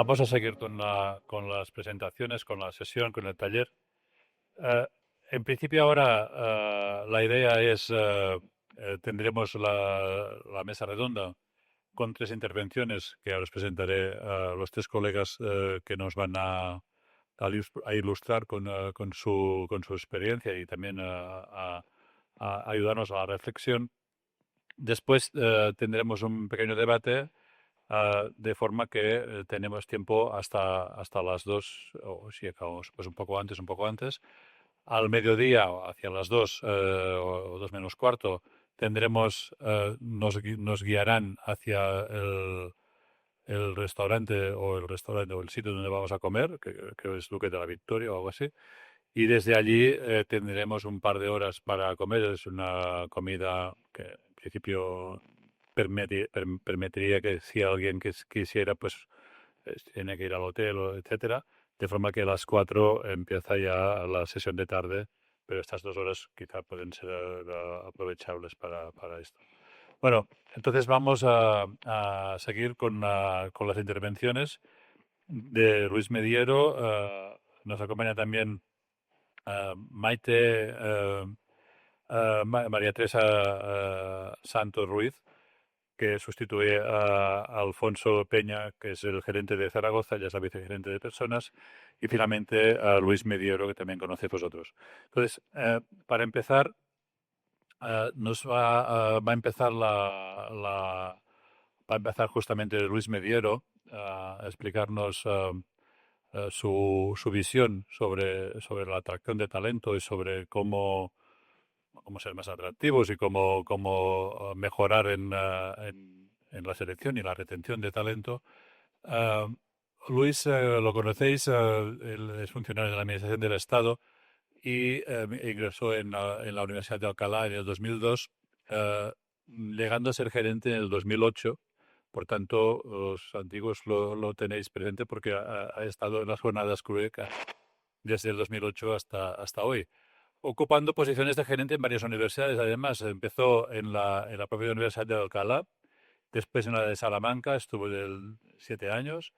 Vamos a seguir con las presentaciones, con la sesión, con el taller. Eh, en principio ahora la idea es, tendremos la mesa redonda con tres intervenciones que ahora os presentaré a los tres colegas que nos van a ilustrar con su experiencia y también a ayudarnos a la reflexión. Después tendremos un pequeño debate de forma que tenemos tiempo hasta las 2 o si acabamos pues un poco antes. Al mediodía, o hacia las 2 o 2 menos cuarto, nos guiarán hacia el restaurante o el sitio donde vamos a comer, que creo que es Duque de la Victoria o algo así. Y desde allí tendremos un par de horas para comer. Es una comida que en principio permitiría que si alguien quisiera, pues tiene que ir al hotel, etcétera. De forma que a las 4 empieza ya la sesión de tarde, pero estas 2 horas quizá pueden ser aprovechables para esto. Bueno, entonces vamos a seguir con las intervenciones de Luis Mediero. Nos acompaña también Maite, María Teresa Santos Ruiz, que sustituye a Alfonso Peña, que es el gerente de Zaragoza, ya es la vicegerente de personas, y finalmente a Luis Mediero, que también conocéis vosotros. Entonces, para empezar, va a empezar va a empezar justamente Luis Mediero a explicarnos su visión sobre la atracción de talento y sobre cómo ser más atractivos y cómo mejorar en la selección y la retención de talento. Ah, Luis, lo conocéis, él es funcionario de la Administración del Estado y ingresó en la Universidad de Alcalá en el 2002, llegando a ser gerente en el 2008. Por tanto, los antiguos lo tenéis presente porque ha estado en las jornadas CRUEC desde el 2008 hasta hoy, ocupando posiciones de gerente en varias universidades. Además, empezó en la propia Universidad de Alcalá, después en la de Salamanca, estuvo 7 años,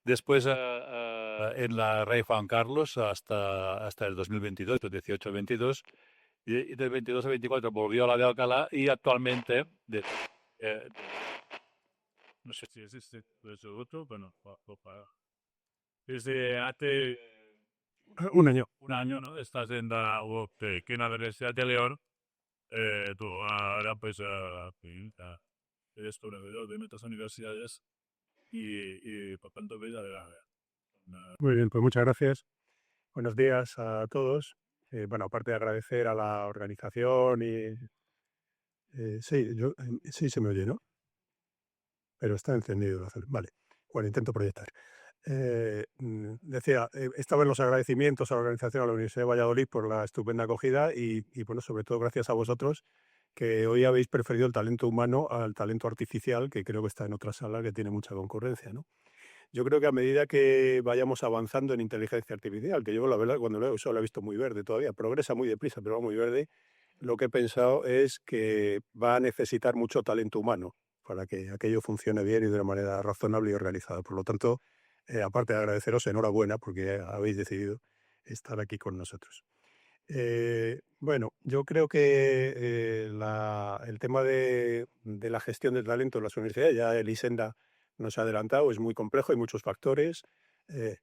después en la Rey Juan Carlos hasta el 2022, del 18 al 22, y del 22 al 24 volvió a la de Alcalá y actualmente, eh, no sé si existe eso otro, bueno, desde hace Un año. un año, ¿no? Estás en la UOC, que en la Universidad de León. Tú ahora pues eres proveedor de otras universidades y por tanto ves una- Muy bien, pues muchas gracias. Buenos días a todos. Bueno, aparte de agradecer a la organización y... sí, se me oye, ¿no? Pero está encendido. Vale, bueno, intento proyectar. Decía, estaba en los agradecimientos a la organización, a la Universidad de Valladolid por la estupenda acogida y, bueno, sobre todo gracias a vosotros, que hoy habéis preferido el talento humano al talento artificial, que creo que está en otra sala que tiene mucha concurrencia, ¿no? Yo creo que a medida que vayamos avanzando en inteligencia artificial, que yo la verdad cuando lo he usado lo he visto muy verde todavía, progresa muy deprisa, pero va muy verde, lo que he pensado es que va a necesitar mucho talento humano para que aquello funcione bien y de una manera razonable y organizada. Por lo tanto, aparte de agradeceros, enhorabuena porque habéis decidido estar aquí con nosotros. Bueno, yo creo que el tema de la gestión del talento en las universidades, ya Elisenda nos ha adelantado, es muy complejo, hay muchos factores, eh,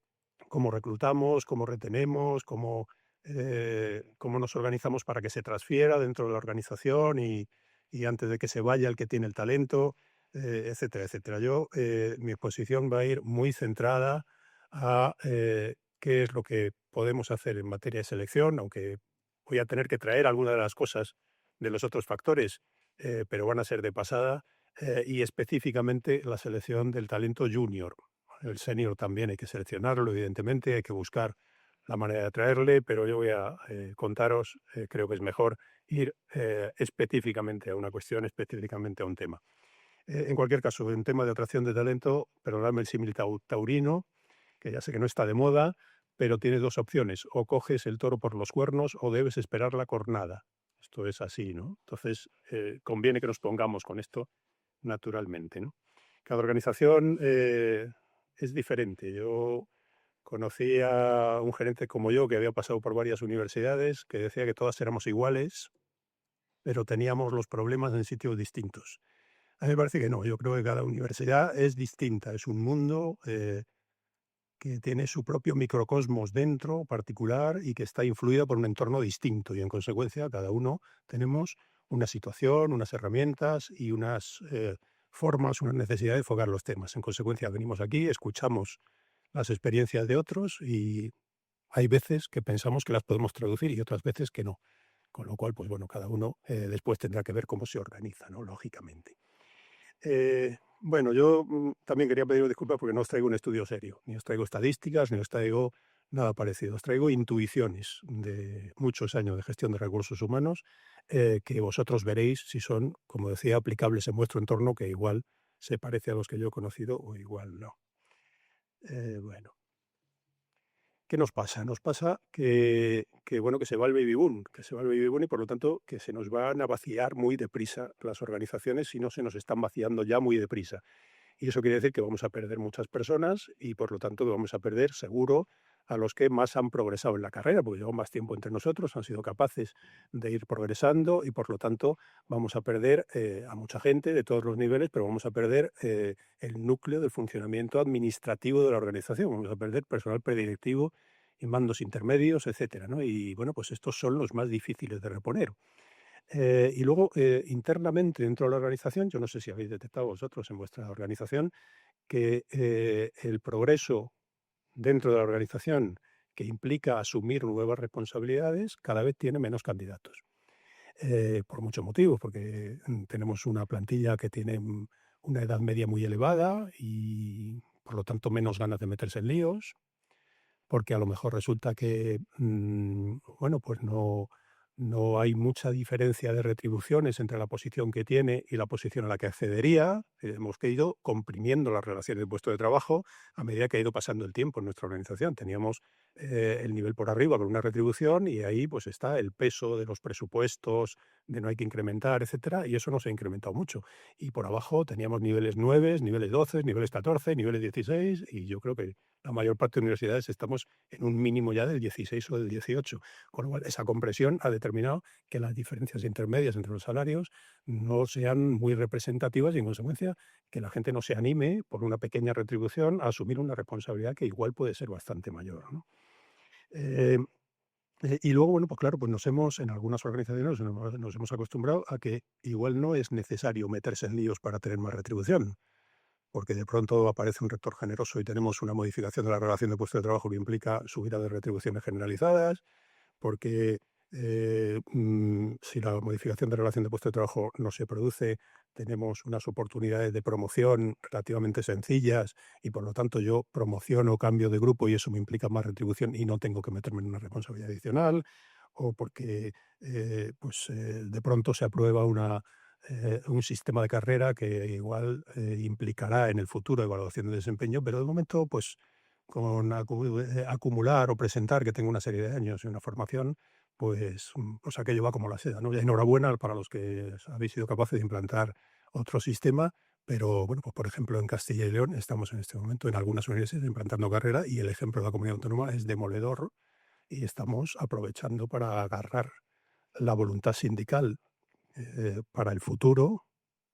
cómo reclutamos, cómo retenemos, cómo nos organizamos para que se transfiera dentro de la organización y antes de que se vaya el que tiene el talento, etcétera, etcétera. Mi exposición va a ir muy centrada a qué es lo que podemos hacer en materia de selección, aunque voy a tener que traer algunas de las cosas de los otros factores, pero van a ser de pasada, y específicamente la selección del talento junior. El senior también hay que seleccionarlo, evidentemente, hay que buscar la manera de atraerle, pero yo voy a contaros, creo que es mejor ir específicamente a una cuestión, específicamente a un tema. En cualquier caso, un tema de atracción de talento, perdonadme el símil taurino, que ya sé que no está de moda, pero tienes dos opciones: o coges el toro por los cuernos o debes esperar la cornada. Esto es así, ¿no? Entonces, conviene que nos pongamos con esto naturalmente, ¿no? Cada organización es diferente. Yo conocí a un gerente como yo que había pasado por varias universidades que decía que todas éramos iguales, pero teníamos los problemas en sitios distintos. A mí me parece que no, yo creo que cada universidad es distinta, es un mundo que tiene su propio microcosmos dentro, particular, y que está influida por un entorno distinto. Y en consecuencia, cada uno tenemos una situación, unas herramientas y unas formas, una necesidad de enfocar los temas. En consecuencia, venimos aquí, escuchamos las experiencias de otros y hay veces que pensamos que las podemos traducir y otras veces que no. Con lo cual, pues bueno, cada uno después tendrá que ver cómo se organiza, ¿no? Lógicamente. Bueno, yo también quería pediros disculpas porque no os traigo un estudio serio, ni os traigo estadísticas, ni os traigo nada parecido. Os traigo intuiciones de muchos años de gestión de recursos humanos que vosotros veréis si son, como decía, aplicables en vuestro entorno, que igual se parece a los que yo he conocido o igual no. Bueno. ¿Qué nos pasa? Nos pasa bueno, que se va el baby boom, que se va el baby boom y por lo tanto que se nos van a vaciar muy deprisa las organizaciones si no se nos están vaciando ya muy deprisa. Y eso quiere decir que vamos a perder muchas personas y por lo tanto vamos a perder seguro a los que más han progresado en la carrera, porque llevan más tiempo entre nosotros, han sido capaces de ir progresando y por lo tanto vamos a perder a mucha gente de todos los niveles, pero vamos a perder el núcleo del funcionamiento administrativo de la organización, vamos a perder personal predirectivo y mandos intermedios, etcétera, ¿no? Y bueno, pues estos son los más difíciles de reponer. Y luego, internamente dentro de la organización, yo no sé si habéis detectado vosotros en vuestra organización que el progreso dentro de la organización que implica asumir nuevas responsabilidades cada vez tiene menos candidatos. Por muchos motivos, porque tenemos una plantilla que tiene una edad media muy elevada y por lo tanto menos ganas de meterse en líos, porque a lo mejor resulta que, bueno, pues no hay mucha diferencia de retribuciones entre la posición que tiene y la posición a la que accedería. Hemos ido comprimiendo las relaciones de puesto de trabajo a medida que ha ido pasando el tiempo en nuestra organización. Teníamos el nivel por arriba con una retribución y ahí pues está el peso de los presupuestos, de no hay que incrementar, etcétera, y eso no se ha incrementado mucho. Y por abajo teníamos niveles 9, niveles 12, niveles 14, niveles 16 y yo creo que la mayor parte de universidades estamos en un mínimo ya del 16 o del 18. Con lo cual, esa compresión ha determinado que las diferencias intermedias entre los salarios no sean muy representativas y, en consecuencia, que la gente no se anime por una pequeña retribución a asumir una responsabilidad que igual puede ser bastante mayor, ¿no? Eh, y luego, bueno, pues claro, pues en algunas organizaciones nos hemos acostumbrado a que igual no es necesario meterse en líos para tener más retribución, porque de pronto aparece un rector generoso y tenemos una modificación de la relación de puesto de trabajo que implica subida de retribuciones generalizadas, porque si la modificación de relación de puesto de trabajo no se produce, tenemos unas oportunidades de promoción relativamente sencillas y por lo tanto yo promociono, cambio de grupo y eso me implica más retribución y no tengo que meterme en una responsabilidad adicional, o porque de pronto se aprueba un sistema de carrera que igual implicará en el futuro evaluación de desempeño, pero de momento, pues con acumular o presentar que tengo una serie de años y una formación, pues aquello va como la seda, ¿no? Y enhorabuena para los que habéis sido capaces de implantar otro sistema, pero bueno, pues por ejemplo en Castilla y León estamos en este momento en algunas universidades implantando carrera y el ejemplo de la comunidad autónoma es demoledor y estamos aprovechando para agarrar la voluntad sindical para el futuro,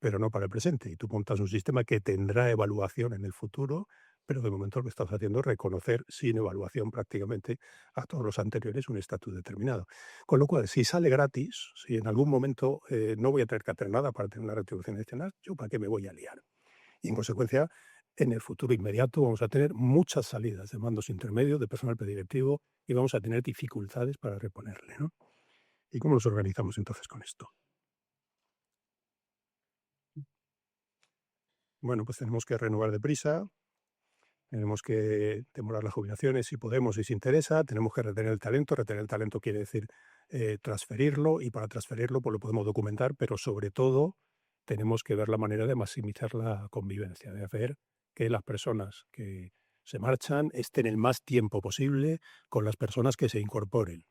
pero no para el presente. Y tú montas un sistema que tendrá evaluación en el futuro, pero de momento lo que estás haciendo es reconocer sin evaluación prácticamente a todos los anteriores un estatus determinado. Con lo cual, si sale gratis, si en algún momento no voy a tener que hacer nada para tener una retribución adicional, ¿yo para qué me voy a liar? Y en consecuencia, en el futuro inmediato vamos a tener muchas salidas de mandos intermedios, de personal predirectivo, y vamos a tener dificultades para reponerle, ¿no? ¿Y cómo nos organizamos entonces con esto? Bueno, pues tenemos que renovar deprisa, tenemos que demorar las jubilaciones si podemos y si interesa, tenemos que retener el talento quiere decir transferirlo y para transferirlo pues lo podemos documentar, pero sobre todo tenemos que ver la manera de maximizar la convivencia, de hacer que las personas que se marchan estén el más tiempo posible con las personas que se incorporen.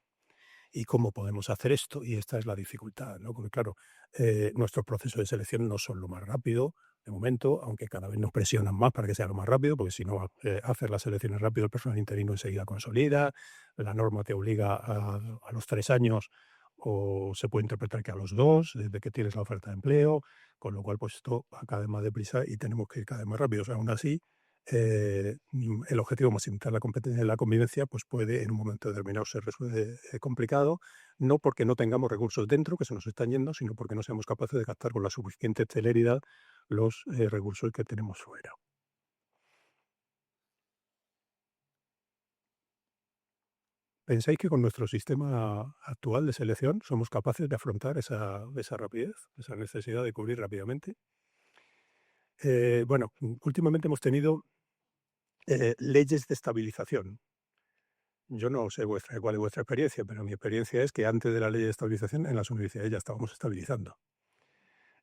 ¿Y cómo podemos hacer esto? Y esta es la dificultad, ¿no? Porque claro, nuestros procesos de selección no son lo más rápido, de momento, aunque cada vez nos presionan más para que sea lo más rápido, porque si no hacer las elecciones rápido, el personal interino enseguida consolida, la norma te obliga a los 3 años o se puede interpretar que a los 2, desde que tienes la oferta de empleo, con lo cual pues esto va cada vez más deprisa y tenemos que ir cada vez más rápido. O sea, aún así, el objetivo maximizar la competencia, la convivencia, pues puede en un momento determinado ser complicado, no porque no tengamos recursos dentro que se nos están yendo, sino porque no seamos capaces de captar con la suficiente celeridad los recursos que tenemos fuera. ¿Pensáis que con nuestro sistema actual de selección somos capaces de afrontar esa rapidez, esa necesidad de cubrir rápidamente? Bueno, últimamente hemos tenido leyes de estabilización. Yo no sé cuál es vuestra experiencia, pero mi experiencia es que antes de la ley de estabilización en las universidades ya estábamos estabilizando.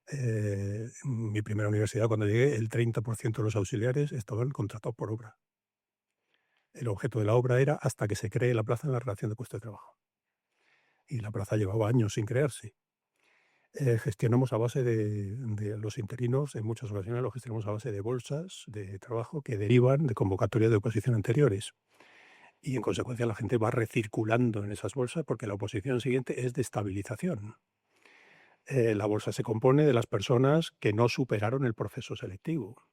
En mi primera universidad, cuando llegué, el 30% de los auxiliares estaban contratados por obra. El objeto de la obra era hasta que se cree la plaza en la relación de puesto de trabajo. Y la plaza llevaba años sin crearse. Gestionamos a base de los interinos, en muchas ocasiones lo gestionamos a base de bolsas de trabajo que derivan de convocatorias de oposición anteriores. Y en consecuencia la gente va recirculando en esas bolsas porque la oposición siguiente es de estabilización. La bolsa se compone de las personas que no superaron el proceso selectivo,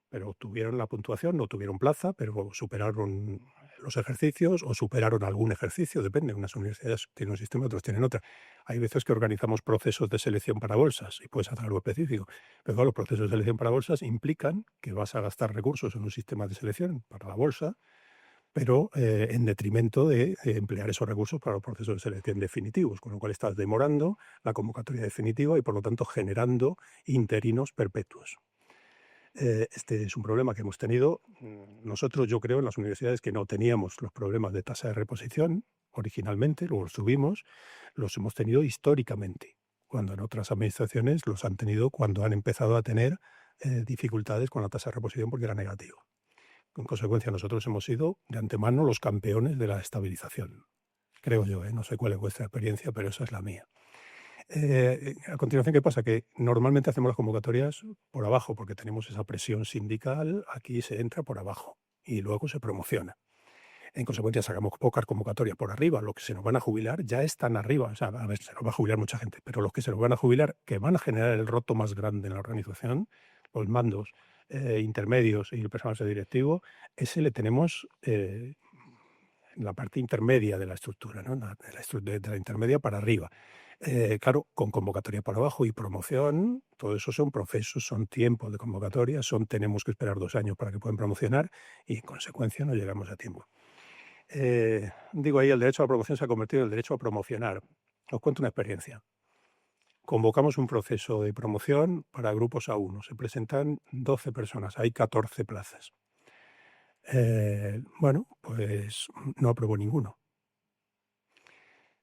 pero obtuvieron la puntuación, no tuvieron plaza, pero superaron los ejercicios o superaron algún ejercicio, depende, unas universidades tienen un sistema, otras tienen otra. Hay veces que organizamos procesos de selección para bolsas y puedes hacer algo específico, pero claro, los procesos de selección para bolsas implican que vas a gastar recursos en un sistema de selección para la bolsa, pero en detrimento de emplear esos recursos para los procesos de selección definitivos, con lo cual estás demorando la convocatoria definitiva y por lo tanto generando interinos perpetuos. Este es un problema que hemos tenido nosotros, yo creo, en las universidades que no teníamos los problemas de tasa de reposición originalmente, luego los tuvimos, los hemos tenido históricamente, cuando en otras administraciones los han tenido cuando han empezado a tener dificultades con la tasa de reposición porque era negativo. En consecuencia, nosotros hemos sido de antemano los campeones de la estabilización. Creo yo, no sé cuál es vuestra experiencia, pero esa es la mía. A continuación, ¿qué pasa? Que normalmente hacemos las convocatorias por abajo, porque tenemos esa presión sindical, aquí se entra por abajo y luego se promociona. En consecuencia, sacamos pocas convocatorias por arriba. Los que se nos van a jubilar ya están arriba. O sea, a ver, se nos va a jubilar mucha gente, pero los que se nos van a jubilar, que van a generar el roto más grande en la organización, los mandos intermedios y el personal directivo, ese le tenemos en la parte intermedia de la estructura, ¿no? De la intermedia para arriba. Claro, con convocatoria para abajo y promoción, todo eso son procesos, son tiempos de convocatoria, tenemos que esperar 2 años para que puedan promocionar y en consecuencia no llegamos a tiempo. Digo ahí, el derecho a la promoción se ha convertido en el derecho a promocionar. Os cuento una experiencia. Convocamos un proceso de promoción para grupos A1. Se presentan 12 personas, hay 14 plazas. Bueno, pues no aprobó ninguno.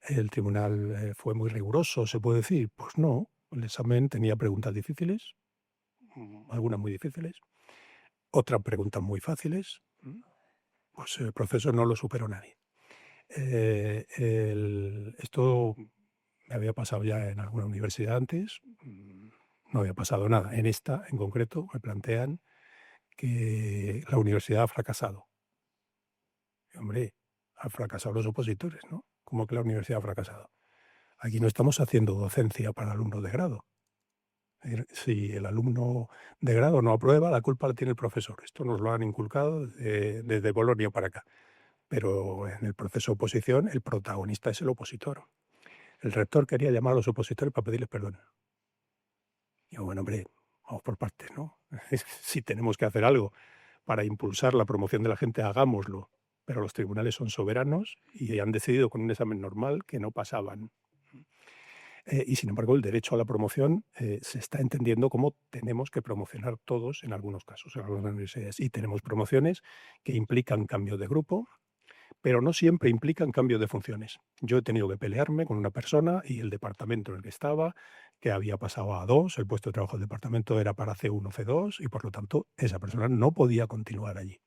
El tribunal fue muy riguroso, se puede decir. Pues no, el examen tenía preguntas difíciles, algunas muy difíciles, otras preguntas muy fáciles. Pues el proceso no lo superó nadie. Esto me había pasado ya en alguna universidad antes, no había pasado nada. En esta, en concreto, me plantean que la universidad ha fracasado. Y, hombre, han fracasado los opositores, ¿no? ¿Cómo que la universidad ha fracasado? Aquí no estamos haciendo docencia para alumnos de grado. Si el alumno de grado no aprueba, la culpa la tiene el profesor. Esto nos lo han inculcado desde Bolonia para acá. Pero en el proceso de oposición, el protagonista es el opositor. El rector quería llamar a los opositores para pedirles perdón. Y yo, bueno, hombre, vamos por partes, ¿no? Si tenemos que hacer algo para impulsar la promoción de la gente, hagámoslo. Pero los tribunales son soberanos y han decidido con un examen normal que no pasaban. Y sin embargo, el derecho a la promoción se está entendiendo como tenemos que promocionar todos en algunos casos, en algunas universidades. Y tenemos promociones que implican cambio de grupo, pero no siempre implican cambio de funciones. Yo he tenido que pelearme con una persona y el departamento en el que estaba, que había pasado a A2, el puesto de trabajo del departamento era para C1, C2, y por lo tanto esa persona no podía continuar allí.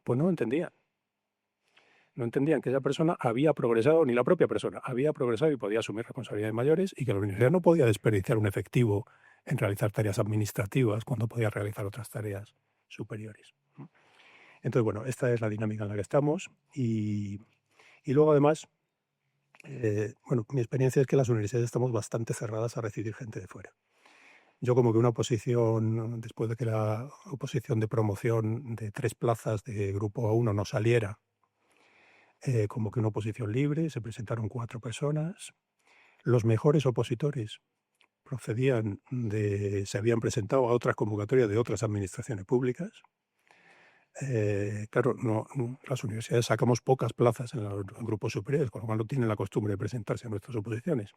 Pues no entendía. No entendían que esa persona había progresado, ni la propia persona había progresado y podía asumir responsabilidades mayores y que la universidad no podía desperdiciar un efectivo en realizar tareas administrativas cuando podía realizar otras tareas superiores. Entonces, bueno, esta es la dinámica en la que estamos y luego además, bueno, mi experiencia es que las universidades estamos bastante cerradas a recibir gente de fuera. Yo como que una oposición, después de que la oposición de promoción de 3 plazas de grupo A1 no saliera, como que una oposición libre, se presentaron 4 personas. Los mejores opositores se habían presentado a otras convocatorias de otras administraciones públicas. Claro, las universidades sacamos pocas plazas en los grupos superiores, con lo cual no tienen la costumbre de presentarse a nuestras oposiciones.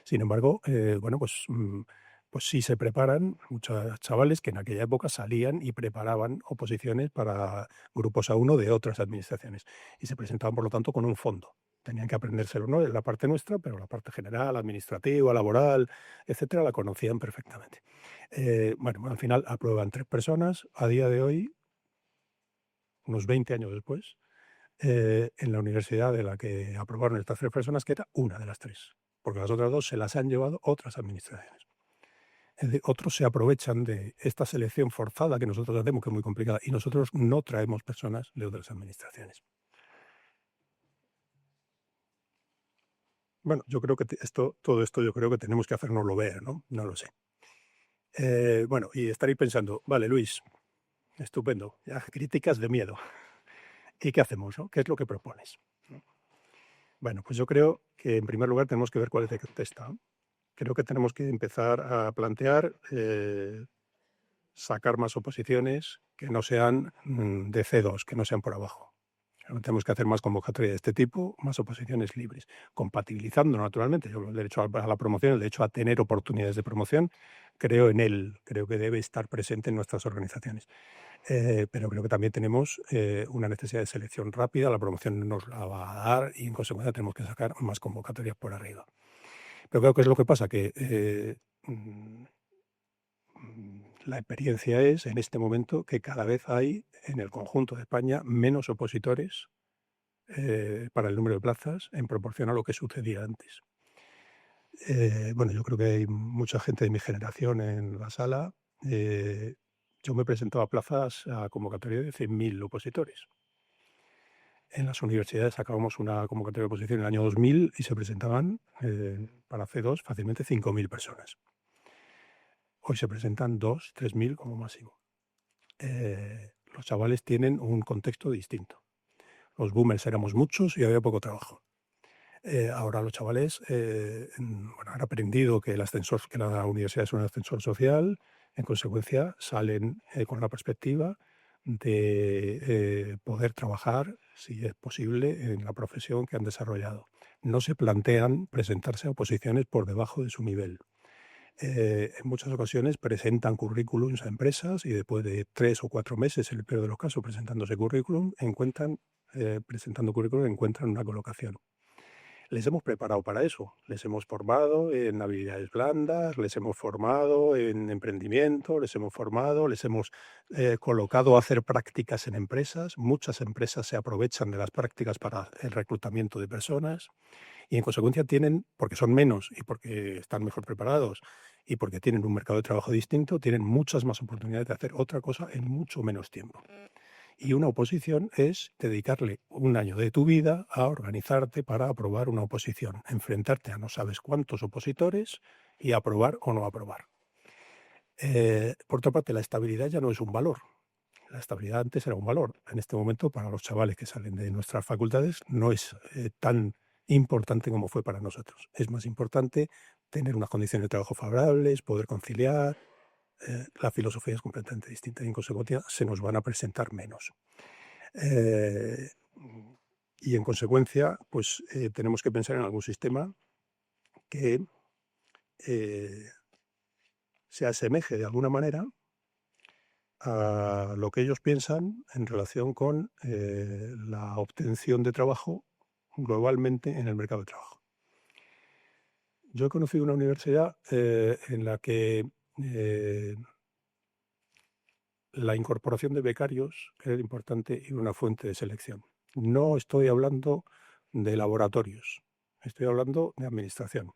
Sin embargo, bueno, pues sí se preparan muchos chavales que en aquella época salían y preparaban oposiciones para grupos A1 de otras administraciones y se presentaban, por lo tanto, con un fondo. Tenían que aprendérselo, ¿no?, en la parte nuestra, pero la parte general, administrativa, laboral, etcétera, la conocían perfectamente. Bueno, al final aprueban 3 personas. A día de hoy, unos 20 años después, en la universidad de la que aprobaron estas 3 personas, que era una de las 3, porque las otras 2 se las han llevado otras administraciones. Es decir, otros se aprovechan de esta selección forzada que nosotros hacemos, que es muy complicada, y nosotros no traemos personas de otras administraciones. Bueno, yo creo que todo esto yo creo que tenemos que hacérnoslo ver, ¿no? No lo sé. Bueno, y estaréis pensando, vale, Luis, estupendo, ya críticas de miedo. ¿Y qué hacemos, no? ¿Qué es lo que propones? ¿No? Bueno, pues yo creo que en primer lugar tenemos que ver cuál es el contexto, ¿no? Creo que tenemos que empezar a plantear sacar más oposiciones que no sean de C2, que no sean por abajo. Tenemos que hacer más convocatorias de este tipo, más oposiciones libres, compatibilizando naturalmente el derecho a la promoción, el derecho a tener oportunidades de promoción. Creo en él, creo que debe estar presente en nuestras organizaciones. Pero creo que también tenemos una necesidad de selección rápida, la promoción nos la va a dar y en consecuencia tenemos que sacar más convocatorias por arriba. Pero creo que es lo que pasa, que la experiencia es en este momento que cada vez hay en el conjunto de España menos opositores para el número de plazas en proporción a lo que sucedía antes. Bueno, yo creo que hay mucha gente de mi generación en la sala. Yo me presentaba a plazas a convocatoria de 100.000 opositores. En las universidades sacábamos una convocatoria de oposición en el año 2000 y se presentaban para C2 fácilmente 5.000 personas. Hoy se presentan 2.000, 3.000 como máximo. Los chavales tienen un contexto distinto. Los boomers éramos muchos y había poco trabajo. Ahora los chavales bueno, han aprendido que que la universidad es un ascensor social, en consecuencia salen con la perspectiva de poder trabajar, si es posible, en la profesión que han desarrollado. No se plantean presentarse a oposiciones por debajo de su nivel. En muchas ocasiones presentan currículums a empresas y después de 3 o 4 meses, en el peor de los casos, presentándose currículum, presentando currículum, encuentran una colocación. Les hemos preparado para eso, les hemos formado en habilidades blandas, les hemos formado en emprendimiento, les hemos colocado a hacer prácticas en empresas. Muchas empresas se aprovechan de las prácticas para el reclutamiento de personas y en consecuencia porque son menos y porque están mejor preparados y porque tienen un mercado de trabajo distinto, tienen muchas más oportunidades de hacer otra cosa en mucho menos tiempo. Y una oposición es dedicarle un año de tu vida a organizarte para aprobar una oposición, enfrentarte a no sabes cuántos opositores y aprobar o no aprobar. Por otra parte, la estabilidad ya no es un valor. La estabilidad antes era un valor. En este momento, para los chavales que salen de nuestras facultades, no es tan importante como fue para nosotros. Es más importante tener unas condiciones de trabajo favorables, poder conciliar. La filosofía es completamente distinta y en consecuencia se nos van a presentar menos. Eh, y en consecuencia, pues tenemos que pensar en algún sistema que se asemeje de alguna manera a lo que ellos piensan en relación con la obtención de trabajo globalmente en el mercado de trabajo. Yo he conocido una universidad en la que la incorporación de becarios era importante y una fuente de selección. No estoy hablando de laboratorios, estoy hablando de administración.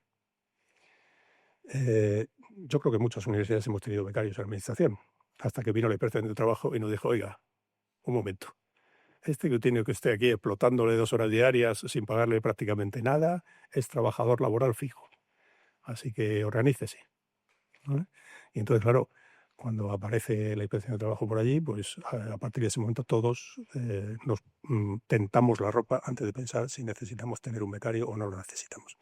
yo creo que muchas universidades hemos tenido becarios en administración, hasta que vino la inspección de trabajo y nos dijo, oiga, un momento, este que tiene que esté aquí explotándole 2 horas diarias sin pagarle prácticamente nada, es trabajador laboral fijo. Así que organícese, ¿vale? Y entonces, claro, cuando aparece la inspección de trabajo por allí, pues a partir de ese momento todos nos tentamos la ropa antes de pensar si necesitamos tener un becario o no lo necesitamos.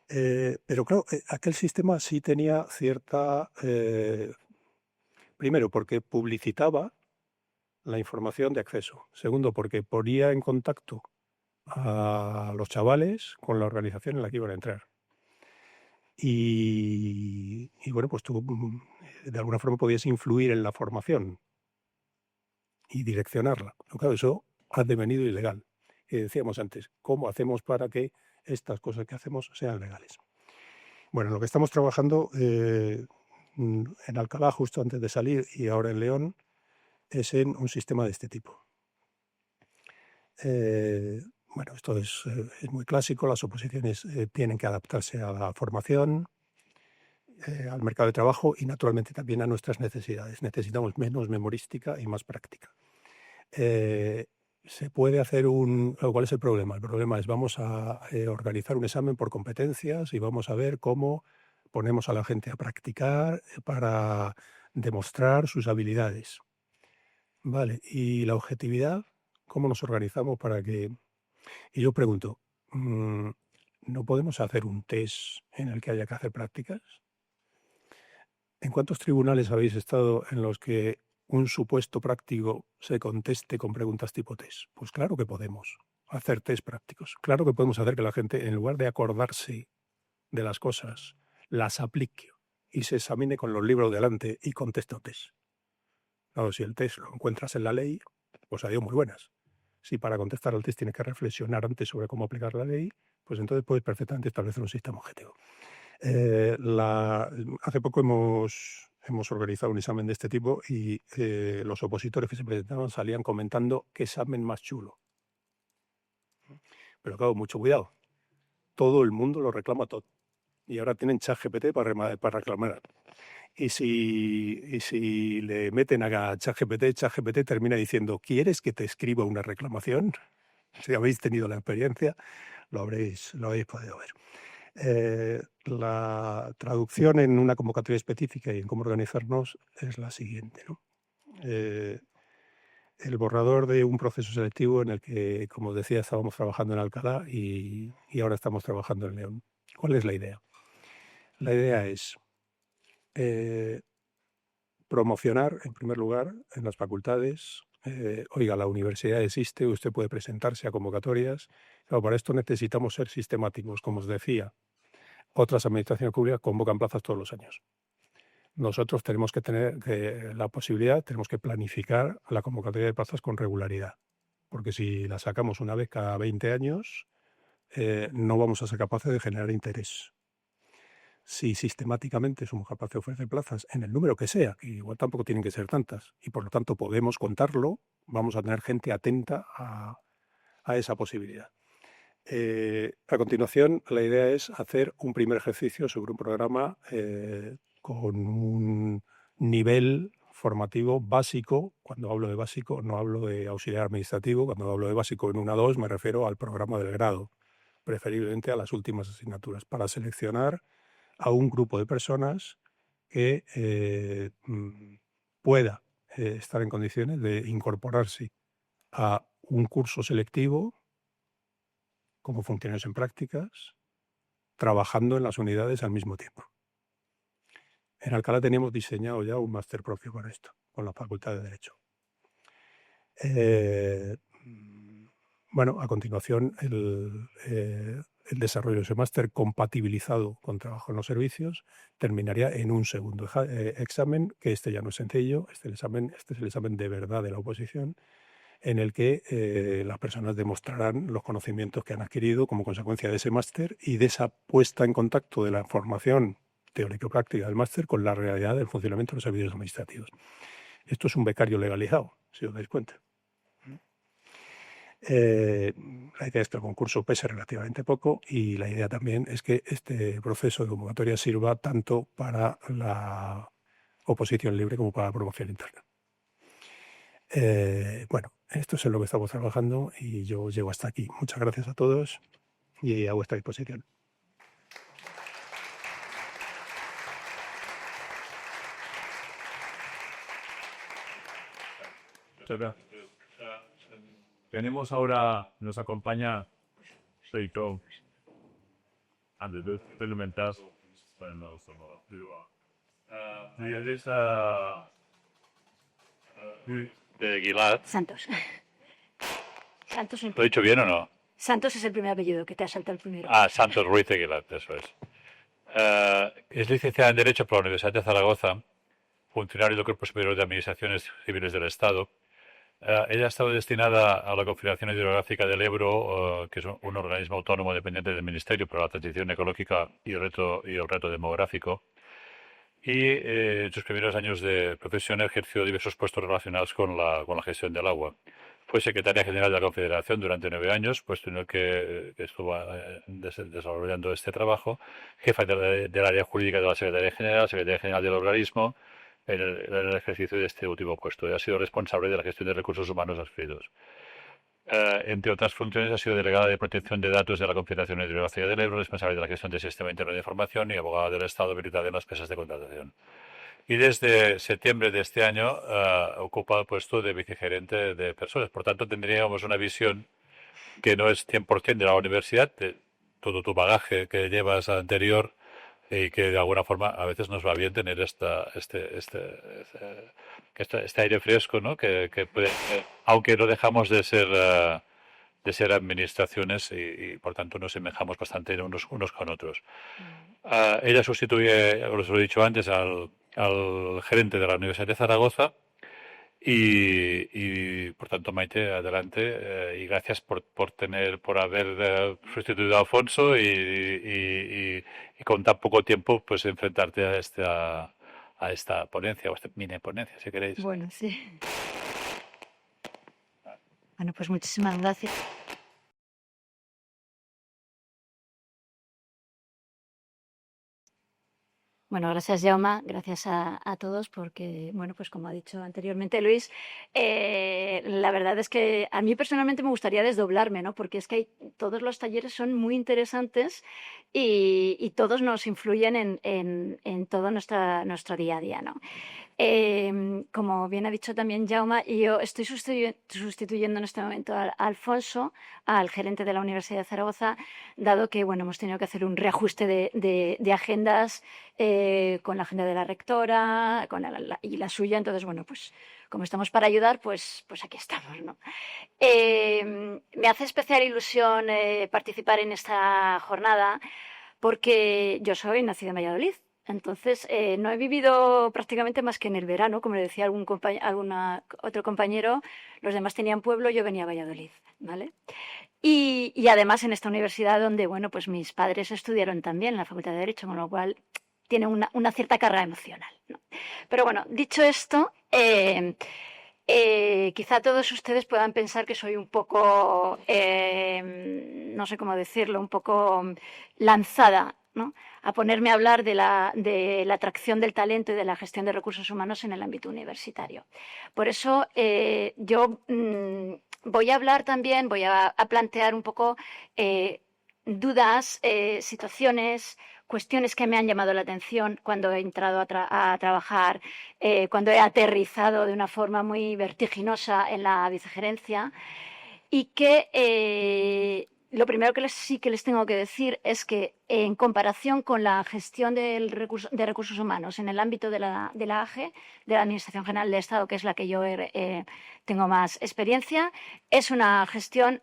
Pero claro, aquel sistema sí tenía cierta... primero, porque publicitaba la información de acceso. Segundo, porque ponía en contacto a los chavales con la organización en la que iban a entrar. Y bueno, pues tú de alguna forma podías influir en la formación y direccionarla. Pero claro, eso ha devenido ilegal. Y decíamos antes, ¿cómo hacemos para que estas cosas que hacemos sean legales? Bueno, lo que estamos trabajando en Alcalá justo antes de salir y ahora en León es en un sistema de este tipo. Bueno, esto es muy clásico, las oposiciones tienen que adaptarse a la formación, al mercado de trabajo y naturalmente también a nuestras necesidades. Necesitamos menos memorística y más práctica. Se puede hacer ¿cuál es el problema? El problema es vamos a organizar un examen por competencias y vamos a ver cómo ponemos a la gente a practicar para demostrar sus habilidades. Vale, y la objetividad, ¿cómo nos organizamos para que...? Y yo pregunto, ¿no podemos hacer un test en el que haya que hacer prácticas? ¿En cuántos tribunales habéis estado en los que un supuesto práctico se conteste con preguntas tipo test? Pues claro que podemos hacer test prácticos. Claro que podemos hacer que la gente, en lugar de acordarse de las cosas, las aplique y se examine con los libros delante y conteste un test. Claro, si el test lo encuentras en la ley, pues adiós, muy buenas. Si para contestar al test tienes que reflexionar antes sobre cómo aplicar la ley, pues entonces puedes perfectamente establecer un sistema objetivo. Hace poco hemos organizado un examen de este tipo y los opositores que se presentaban salían comentando qué examen más chulo. Pero claro, mucho cuidado. Todo el mundo lo reclama todo. Y ahora tienen ChatGPT para reclamar. Y si le meten a ChatGPT termina diciendo, ¿quieres que te escriba una reclamación? Si habéis tenido la experiencia, lo habréis podido ver. La traducción en una convocatoria específica y en cómo organizarnos es la siguiente, ¿no? El borrador de un proceso selectivo en el que, como decía, estábamos trabajando en Alcalá y ahora estamos trabajando en León. ¿Cuál es la idea? La idea es promocionar, en primer lugar, en las facultades. Oiga, la universidad existe, usted puede presentarse a convocatorias. Claro, para esto necesitamos ser sistemáticos, como os decía. Otras administraciones públicas convocan plazas todos los años. Nosotros tenemos que tener la posibilidad, tenemos que planificar la convocatoria de plazas con regularidad, porque si la sacamos una vez cada 20 años, no vamos a ser capaces de generar interés. Si sistemáticamente somos capaces de ofrecer plazas en el número que sea, que igual tampoco tienen que ser tantas, y por lo tanto podemos contarlo, vamos a tener gente atenta a esa posibilidad. A continuación, la idea es hacer un primer ejercicio sobre un programa con un nivel formativo básico. Cuando hablo de básico, no hablo de auxiliar administrativo. Cuando hablo de básico en 1 a 2, me refiero al programa del grado, preferiblemente a las últimas asignaturas, para seleccionar a un grupo de personas que pueda estar en condiciones de incorporarse a un curso selectivo como funcionarios en prácticas, trabajando en las unidades al mismo tiempo. En Alcalá teníamos diseñado ya un máster propio para esto, con la Facultad de Derecho. Bueno, a continuación el desarrollo de ese máster compatibilizado con trabajo en los servicios terminaría en un segundo examen, que este ya no es sencillo, este es el examen de verdad de la oposición, en el que las personas demostrarán los conocimientos que han adquirido como consecuencia de ese máster y de esa puesta en contacto de la formación teórico-práctica del máster con la realidad del funcionamiento de los servicios administrativos. Esto es un becario legalizado, si os dais cuenta. La idea es que el concurso pese relativamente poco y la idea también es que este proceso de convocatoria sirva tanto para la oposición libre como para la promoción interna. Bueno, esto es en lo que estamos trabajando y yo llego hasta aquí. Muchas gracias a todos y a vuestra disposición. Tenemos ahora, nos acompaña Seiko Andrés Elemental. De Guilat. Santos. Santos, ¿Lo he dicho bien o no? Santos es el primer apellido, que te ha saltado el primero. Ah, Santos Ruiz de Guilat, eso es. Es licenciada en Derecho por la Universidad de Zaragoza, funcionario del Cuerpo Superior de Administraciones Civiles del Estado. Ella ha estado destinada a la Confederación Hidrográfica del Ebro, que es un organismo autónomo dependiente del Ministerio para la Transición Ecológica y el reto demográfico. Y en sus primeros años de profesión ejerció diversos puestos relacionados con la gestión del agua. Fue secretaria general de la Confederación durante 9 años, puesto en el que estuvo desarrollando este trabajo, jefa del área jurídica de la secretaria general del organismo, en el ejercicio de este último puesto. Y ha sido responsable de la gestión de recursos humanos adscritos. Entre otras funciones, ha sido delegada de protección de datos de la Confederación Hidrográfica del Ebro, responsable de la gestión del Sistema Interno de Información y abogada del Estado habilitada en las mesas de contratación. Y desde septiembre de este año ocupa el puesto de vicegerente de personas. Por tanto, tendríamos una visión que no es 100% de la universidad, de todo tu bagaje que llevas anterior y que de alguna forma a veces nos va bien tener este aire fresco, ¿no? Que puede, aunque no dejamos de ser administraciones y por tanto nos semejamos bastante unos con otros. Ella sustituye, os lo he dicho antes, al gerente de la Universidad de Zaragoza y por tanto, Maite, adelante y gracias por haber sustituido a Alfonso y con tan poco tiempo pues enfrentarte a esta ponencia o a esta mini ponencia, si queréis. Bueno, sí. Bueno, pues muchísimas gracias. Bueno, gracias, Jaume, gracias a todos, porque, bueno, pues como ha dicho anteriormente Luis, la verdad es que a mí personalmente me gustaría desdoblarme, ¿no? Porque es que todos los talleres son muy interesantes y todos nos influyen en todo nuestro día a día, ¿no? Como bien ha dicho también Jaume, yo estoy sustituyendo en este momento a Alfonso, al gerente de la Universidad de Zaragoza, dado que bueno, hemos tenido que hacer un reajuste de agendas con la agenda de la rectora y la suya. Entonces, bueno, pues como estamos para ayudar, pues aquí estamos, ¿no? Me hace especial ilusión participar en esta jornada porque yo soy nacida en Valladolid. Entonces, no he vivido prácticamente más que en el verano, como le decía otro compañero, los demás tenían pueblo, yo venía a Valladolid, ¿vale? Y además en esta universidad donde, bueno, pues mis padres estudiaron también en la Facultad de Derecho, con lo cual tiene una cierta carga emocional, ¿no? Pero bueno, dicho esto, quizá todos ustedes puedan pensar que soy un poco, no sé cómo decirlo, un poco lanzada, ¿no?, a ponerme a hablar de la atracción del talento y de la gestión de recursos humanos en el ámbito universitario. Por eso yo voy a hablar también, voy a plantear un poco dudas, situaciones, cuestiones que me han llamado la atención cuando he entrado a trabajar, cuando he aterrizado de una forma muy vertiginosa en la vicegerencia y que lo primero que sí que les tengo que decir es que en comparación con la gestión de recursos humanos en el ámbito de la AGE, de la Administración General del Estado, que es la que yo tengo más experiencia, es una gestión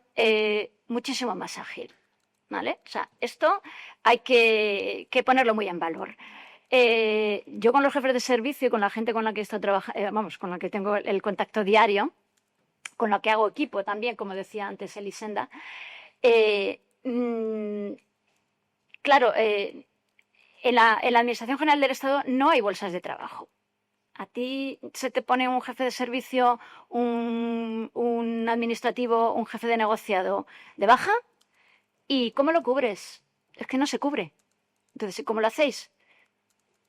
muchísimo más ágil, ¿vale? O sea, esto hay que ponerlo muy en valor. Yo con los jefes de servicio y con la gente con la que estoy trabajando, con la que tengo el contacto diario, con la que hago equipo también, como decía antes Elisenda, claro, en la Administración General del Estado no hay bolsas de trabajo. ¿A ti se te pone un jefe de servicio, un administrativo, un jefe de negociado de baja? ¿Y cómo lo cubres? Es que no se cubre. Entonces, ¿cómo lo hacéis?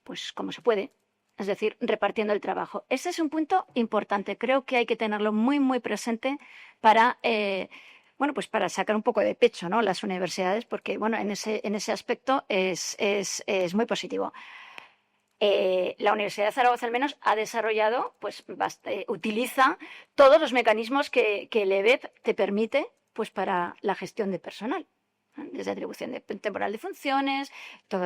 Pues como se puede, es decir, repartiendo el trabajo. Ese es un punto importante. Creo que hay que tenerlo muy, muy presente para, pues para sacar un poco de pecho, ¿no?, las universidades, porque bueno, en ese aspecto es muy positivo. La Universidad de Zaragoza al menos ha desarrollado, utiliza todos los mecanismos que el EBEP te permite, pues, para la gestión de personal, ¿no? Desde atribución temporal de funciones,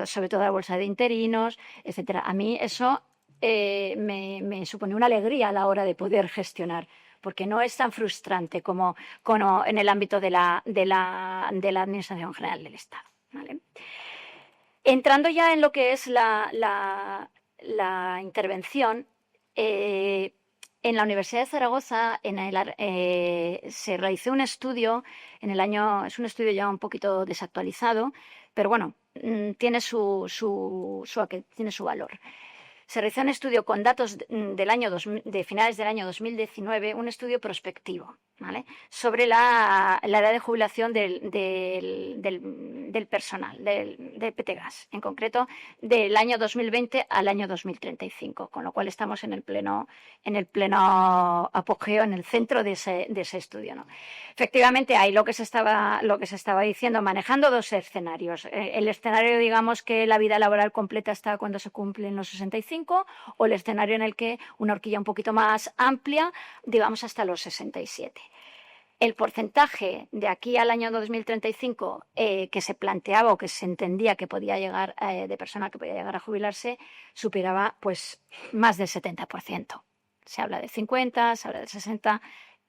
sobre todo la bolsa de interinos, etcétera. A mí eso me supone una alegría a la hora de poder gestionar, porque no es tan frustrante como en el ámbito de la Administración General del Estado, ¿vale? Entrando ya en lo que es la intervención, en la Universidad de Zaragoza se realizó un estudio es un estudio ya un poquito desactualizado, pero bueno, tiene su valor. Se realizó un estudio con datos de finales del año 2019, un estudio prospectivo, ¿vale?, sobre la edad de jubilación del personal, del PTGAS, en concreto del año 2020 al año 2035, con lo cual estamos en el pleno apogeo, en el centro de ese estudio, ¿no? Efectivamente, hay lo que se estaba diciendo, manejando dos escenarios. El escenario, digamos, que la vida laboral completa está cuando se cumplen los 65, o el escenario en el que una horquilla un poquito más amplia, digamos, hasta los 67. El porcentaje de aquí al año 2035 que se planteaba o que se entendía que podía llegar, de personal que podía llegar a jubilarse, superaba pues más del 70%. Se habla de 50, se habla de 60,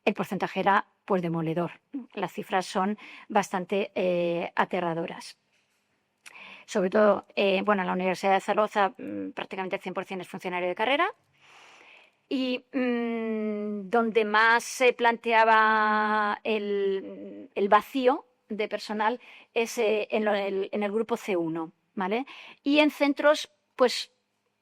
el porcentaje era pues demoledor. Las cifras son bastante aterradoras. Sobre todo, la Universidad de Zaragoza prácticamente el 100% es funcionario de carrera, y donde más se planteaba el vacío de personal es en el grupo C1, ¿vale? Y en centros, pues,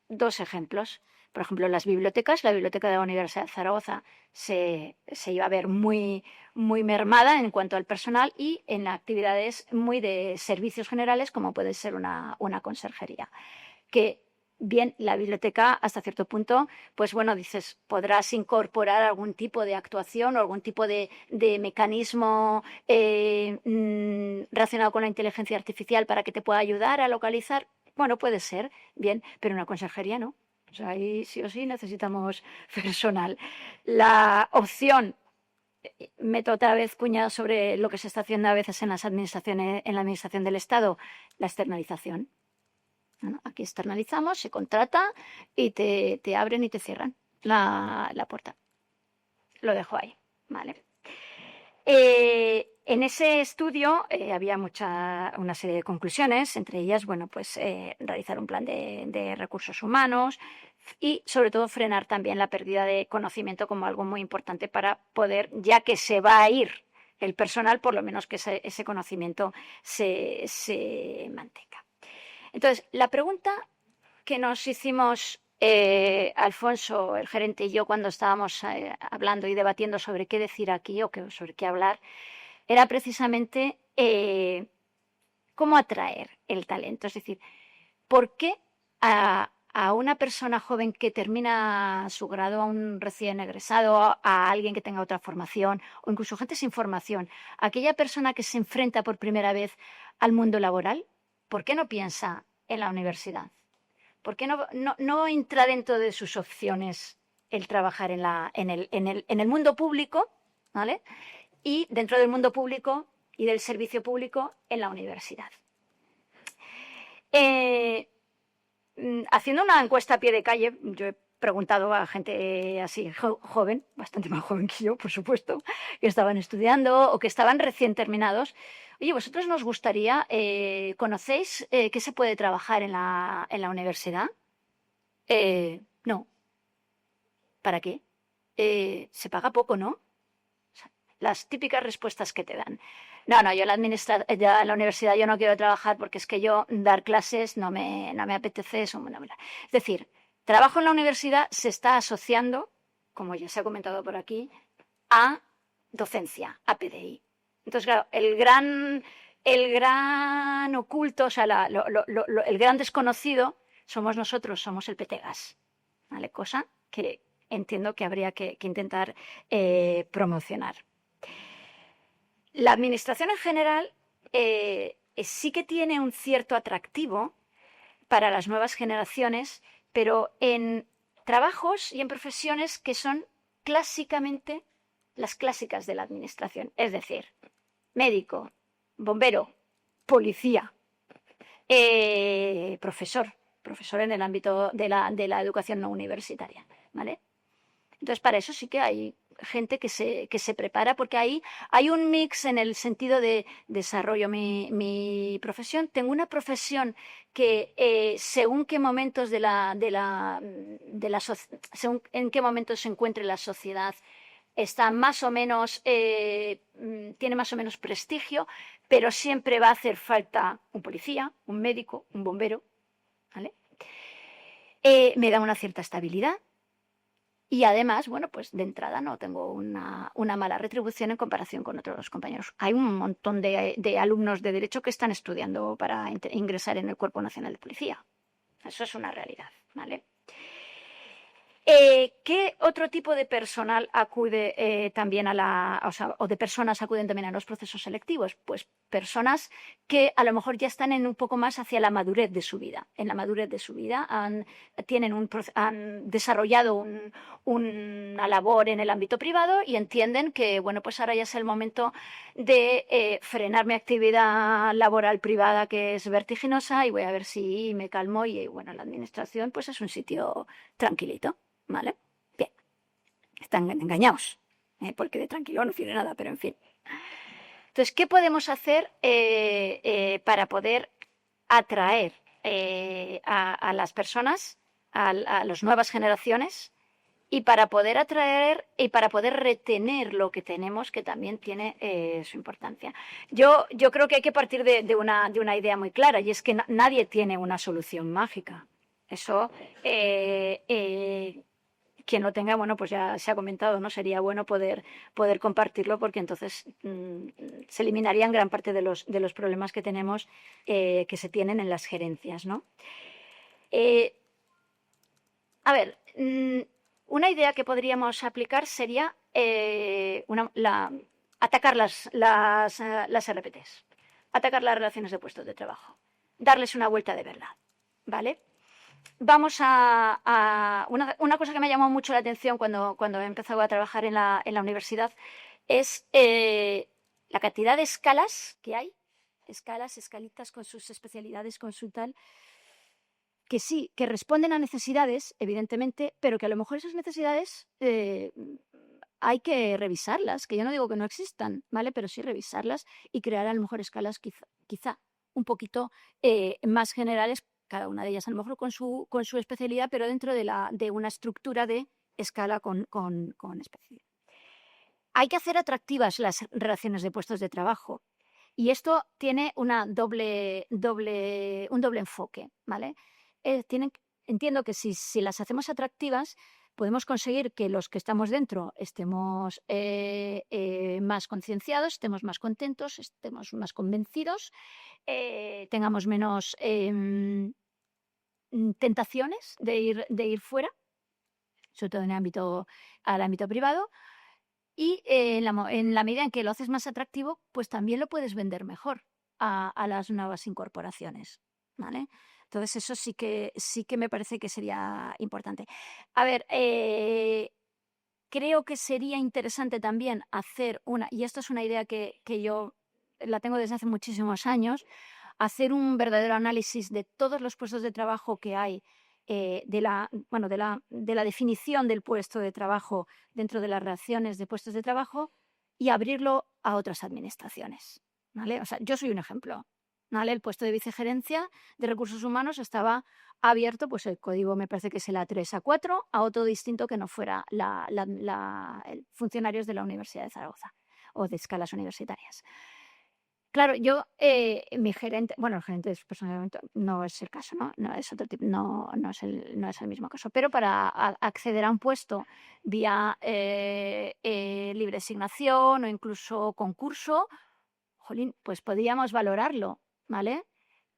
dos ejemplos. Por ejemplo, las bibliotecas. La biblioteca de la Universidad de Zaragoza se iba a ver muy, muy mermada en cuanto al personal, y en actividades muy de servicios generales, como puede ser una conserjería. Que bien, la biblioteca hasta cierto punto, pues bueno, dices, podrás incorporar algún tipo de actuación o algún tipo de mecanismo relacionado con la inteligencia artificial para que te pueda ayudar a localizar. Bueno, puede ser, bien, pero una conserjería no. O sea, ahí sí o sí necesitamos personal. La opción, meto otra vez cuña sobre lo que se está haciendo a veces en las administraciones, en la administración del Estado, la externalización. Bueno, aquí externalizamos, se contrata y te abren y te cierran la puerta. Lo dejo ahí, ¿vale? En ese estudio había una serie de conclusiones, entre ellas, realizar un plan de recursos humanos y, sobre todo, frenar también la pérdida de conocimiento como algo muy importante para poder, ya que se va a ir el personal, por lo menos que ese conocimiento se mantenga. Entonces, la pregunta que nos hicimos Alfonso, el gerente, y yo cuando estábamos hablando y debatiendo sobre qué decir aquí o sobre qué hablar, era precisamente cómo atraer el talento. Es decir, ¿por qué a una persona joven que termina su grado, a un recién egresado, a alguien que tenga otra formación, o incluso gente sin formación, aquella persona que se enfrenta por primera vez al mundo laboral, ¿por qué no piensa en la universidad? ¿Por qué no entra dentro de sus opciones el trabajar en el mundo público, ¿vale? Y dentro del mundo público y del servicio público en la universidad? Haciendo una encuesta a pie de calle, yo he preguntado a gente así joven, bastante más joven que yo, por supuesto, que estaban estudiando o que estaban recién terminados. Oye, ¿vosotros nos gustaría, conocéis qué se puede trabajar en la universidad? No. ¿Para qué? Se paga poco, ¿no? O sea, las típicas respuestas que te dan. No, yo en la universidad yo no quiero trabajar porque es que yo dar clases no me apetece eso. Es decir, trabajo en la universidad se está asociando, como ya se ha comentado por aquí, a docencia, a PDI. Entonces, claro, el gran oculto, o sea, el gran desconocido somos nosotros, somos el PTGAS, ¿vale? Cosa que entiendo que habría que intentar promocionar. La administración en general sí que tiene un cierto atractivo para las nuevas generaciones, pero en trabajos y en profesiones que son clásicamente las clásicas de la administración, es decir, médico, bombero, policía, profesor en el ámbito de la educación no universitaria, ¿vale? Entonces, para eso sí que hay gente que se prepara, porque ahí hay un mix en el sentido de desarrollo mi profesión. Tengo una profesión que según qué momentos según en qué momentos se encuentre la sociedad, está más o menos, tiene más o menos prestigio, pero siempre va a hacer falta un policía, un médico, un bombero, ¿vale? Me da una cierta estabilidad. Y además, bueno, pues de entrada no tengo una mala retribución en comparación con otros compañeros. Hay un montón de alumnos de Derecho que están estudiando para ingresar en el Cuerpo Nacional de Policía. Eso es una realidad, ¿vale? ¿Qué otro tipo de personal acude también o de personas acuden también a los procesos selectivos? Pues personas que a lo mejor ya están en un poco más hacia la madurez de su vida. En la madurez de su vida han desarrollado una labor en el ámbito privado y entienden que, bueno, pues ahora ya es el momento de frenar mi actividad laboral privada, que es vertiginosa, y voy a ver si me calmo. Y bueno, la administración pues es un sitio tranquilito. ¿Vale? Bien. Están engañados, porque de tranquilo no tiene nada, pero en fin. Entonces, ¿qué podemos hacer para poder atraer a las personas, a las nuevas generaciones, y para poder atraer y para poder retener lo que tenemos, que también tiene su importancia? Yo creo que hay que partir de una idea muy clara, y es que nadie tiene una solución mágica. Eso quien lo tenga, bueno, pues ya se ha comentado, ¿no? Sería bueno poder compartirlo, porque entonces se eliminarían gran parte de los problemas que tenemos, que se tienen en las gerencias, ¿no? A ver, una idea que podríamos aplicar sería atacar las RPTs, atacar las relaciones de puestos de trabajo, darles una vuelta de verdad, ¿vale? Vamos a una cosa que me llamó mucho la atención cuando he empezado a trabajar en la universidad es la cantidad de escalas que hay, escalitas con sus especialidades, con su tal, que sí, que responden a necesidades, evidentemente, pero que a lo mejor esas necesidades hay que revisarlas, que yo no digo que no existan, ¿vale? Pero sí revisarlas y crear a lo mejor escalas quizá un poquito más generales, cada una de ellas a lo mejor con su especialidad, pero dentro de una estructura de escala con especialidad. Hay que hacer atractivas las relaciones de puestos de trabajo, y esto tiene un doble enfoque, ¿vale? Entiendo que si las hacemos atractivas, podemos conseguir que los que estamos dentro estemos más concienciados, estemos más contentos, estemos más convencidos, tengamos menos tentaciones de ir fuera, sobre todo al ámbito privado. Y en la medida en que lo haces más atractivo, pues también lo puedes vender mejor a las nuevas incorporaciones, ¿vale? Entonces eso sí que me parece que sería importante. A ver, creo que sería interesante también hacer y esto es una idea que yo la tengo desde hace muchísimos años, hacer un verdadero análisis de todos los puestos de trabajo que hay, de la definición del puesto de trabajo dentro de las relaciones de puestos de trabajo, y abrirlo a otras administraciones, ¿vale? O sea, yo soy un ejemplo, ¿vale? El puesto de vicegerencia de recursos humanos estaba abierto, pues el código me parece que es el A3-A4, a otro distinto que no fuera funcionarios de la Universidad de Zaragoza o de escalas universitarias. Claro, yo, mi gerente, bueno, el gerente es personalmente no es el caso, ¿no? No es otro tipo, no es el mismo caso. Pero para acceder a un puesto vía libre asignación o incluso concurso, jolín, pues podríamos valorarlo, ¿vale?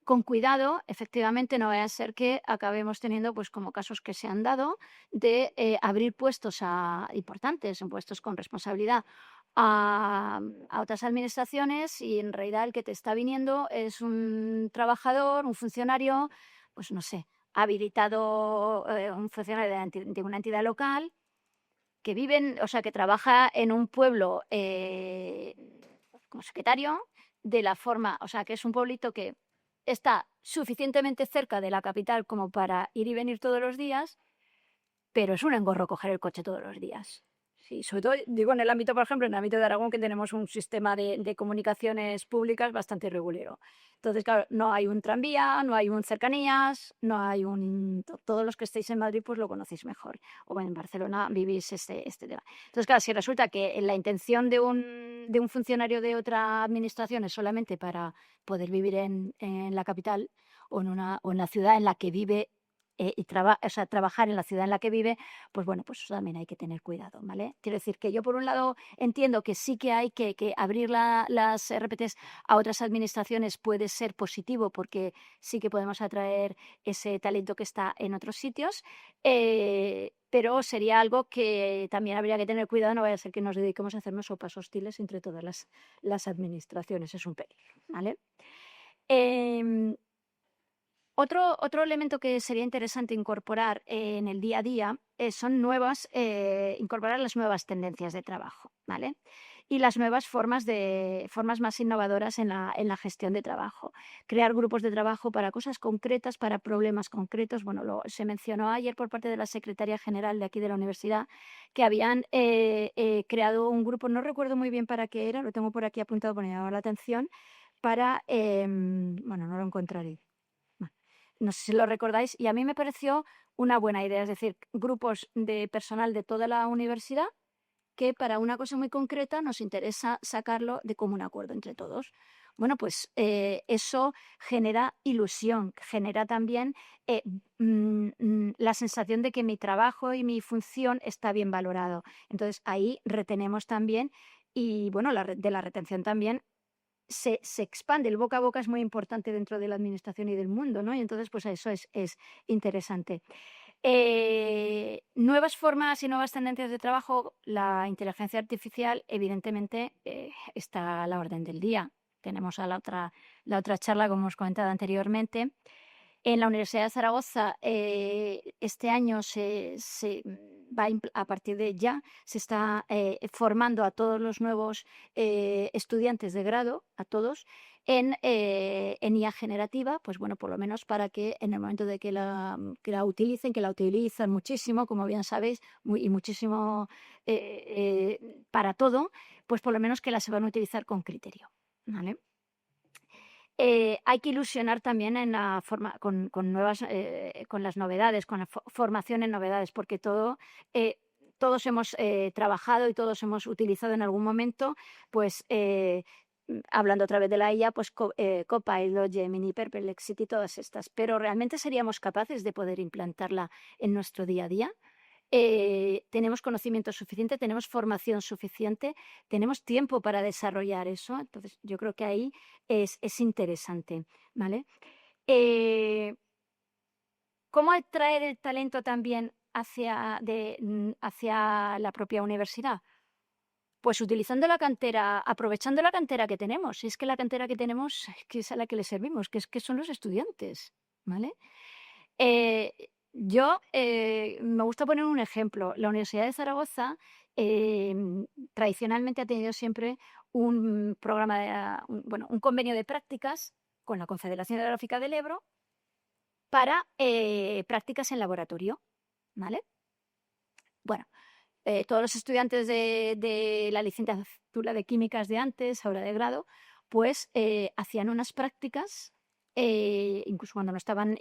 Con cuidado, efectivamente, no vaya a ser que acabemos teniendo, pues como casos que se han dado, de abrir puestos importantes, en puestos con responsabilidad, a otras administraciones y en realidad el que te está viniendo es un trabajador, un funcionario, pues no sé, habilitado, un funcionario de una entidad local que viven, o sea, que trabaja en un pueblo como secretario, de la forma, o sea, que es un pueblito que está suficientemente cerca de la capital como para ir y venir todos los días, pero es un engorro coger el coche todos los días. Sí, sobre todo, digo, en el ámbito, por ejemplo, en el ámbito de Aragón, que tenemos un sistema de comunicaciones públicas bastante regulero. Entonces, claro, no hay un tranvía, no hay un cercanías, no hay un... Todos los que estéis en Madrid, pues lo conocéis mejor. O en Barcelona vivís este tema. Entonces, claro, si resulta que la intención de un funcionario de otra administración es solamente para poder vivir en la capital o en la ciudad en la que vive o sea, trabajar en la ciudad en la que vive, pues bueno, pues eso también hay que tener cuidado, ¿vale? Quiero decir que yo por un lado entiendo que sí que hay que abrir las RPTs a otras administraciones puede ser positivo porque sí que podemos atraer ese talento que está en otros sitios, pero sería algo que también habría que tener cuidado, no vaya a ser que nos dediquemos a hacernos sopas hostiles entre todas las administraciones, es un peligro, ¿vale? Em, otro elemento que sería interesante incorporar en el día a día son incorporar las nuevas tendencias de trabajo, ¿vale? Y las nuevas formas más innovadoras en la gestión de trabajo. Crear grupos de trabajo para cosas concretas, para problemas concretos. Bueno, se mencionó ayer por parte de la Secretaría General de aquí de la universidad que habían creado un grupo, no recuerdo muy bien para qué era, lo tengo por aquí apuntado porque me llamó la atención, para, bueno, no lo encontraré. No sé si lo recordáis, y a mí me pareció una buena idea, es decir, grupos de personal de toda la universidad que para una cosa muy concreta nos interesa sacarlo de común acuerdo entre todos. Bueno, pues eso genera ilusión, genera también la sensación de que mi trabajo y mi función está bien valorado. Entonces ahí retenemos también y bueno, de la retención también se expande, el boca a boca es muy importante dentro de la administración y del mundo, ¿no? Y entonces, pues eso es interesante. Nuevas formas y nuevas tendencias de trabajo, la inteligencia artificial evidentemente está a la orden del día. Tenemos la otra charla, como hemos comentado anteriormente. En la Universidad de Zaragoza este año a partir de ya, se está formando a todos los nuevos estudiantes de grado, a todos, en IA generativa, pues bueno, por lo menos para que en el momento de que la utilicen, que la utilizan muchísimo, como bien sabéis, y muchísimo para todo, pues por lo menos que la sepan utilizar con criterio, ¿vale? Hay que ilusionar también en la forma, con las novedades, con la formación en novedades, porque todos hemos trabajado y todos hemos utilizado en algún momento, pues hablando otra vez de la IA, pues Copilot, Gemini, Perplexity, todas estas, pero ¿realmente seríamos capaces de poder implantarla en nuestro día a día? Tenemos conocimiento suficiente, tenemos formación suficiente, tenemos tiempo para desarrollar eso. Entonces, yo creo que ahí es interesante, ¿vale? ¿Cómo atraer el talento también hacia la propia universidad? Pues utilizando la cantera, aprovechando la cantera que tenemos. Si es que la cantera que tenemos, que es a la que le servimos, que son los estudiantes, ¿vale? Yo me gusta poner un ejemplo. La Universidad de Zaragoza tradicionalmente ha tenido siempre un programa, un convenio de prácticas con la Confederación Hidrográfica del Ebro para prácticas en laboratorio, ¿vale? Bueno, todos los estudiantes de la licenciatura de químicas de antes, ahora de grado, pues hacían unas prácticas, incluso cuando no estaban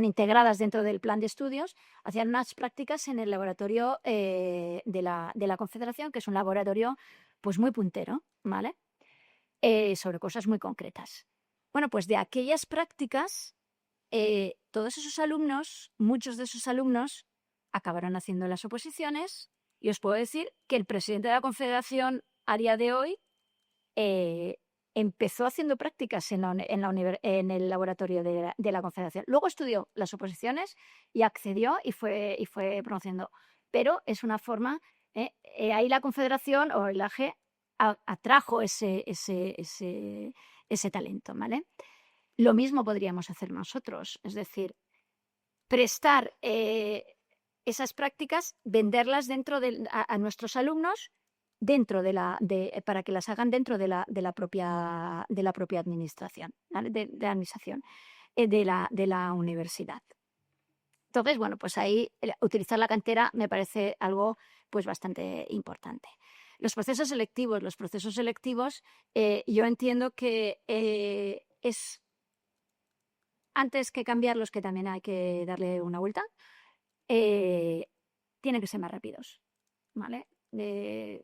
integradas dentro del plan de estudios, hacían unas prácticas en el laboratorio de la Confederación, que es un laboratorio pues muy puntero, ¿vale? sobre cosas muy concretas. Bueno, pues de aquellas prácticas, todos esos alumnos, muchos de esos alumnos, acabaron haciendo las oposiciones, y os puedo decir que el presidente de la Confederación a día de hoy empezó haciendo prácticas en el laboratorio de la Confederación. Luego estudió las oposiciones y accedió y fue promocionando. Pero es una forma, ahí la Confederación o el AG atrajo ese talento, ¿vale? Lo mismo podríamos hacer nosotros, es decir, prestar esas prácticas, venderlas a nuestros alumnos para que las hagan dentro de la propia administración, ¿vale? de la administración de la universidad. Entonces, bueno, pues ahí utilizar la cantera me parece algo pues bastante importante. Los procesos selectivos, yo entiendo que es antes que cambiarlos, que también hay que darle una vuelta, tienen que ser más rápidos, ¿vale?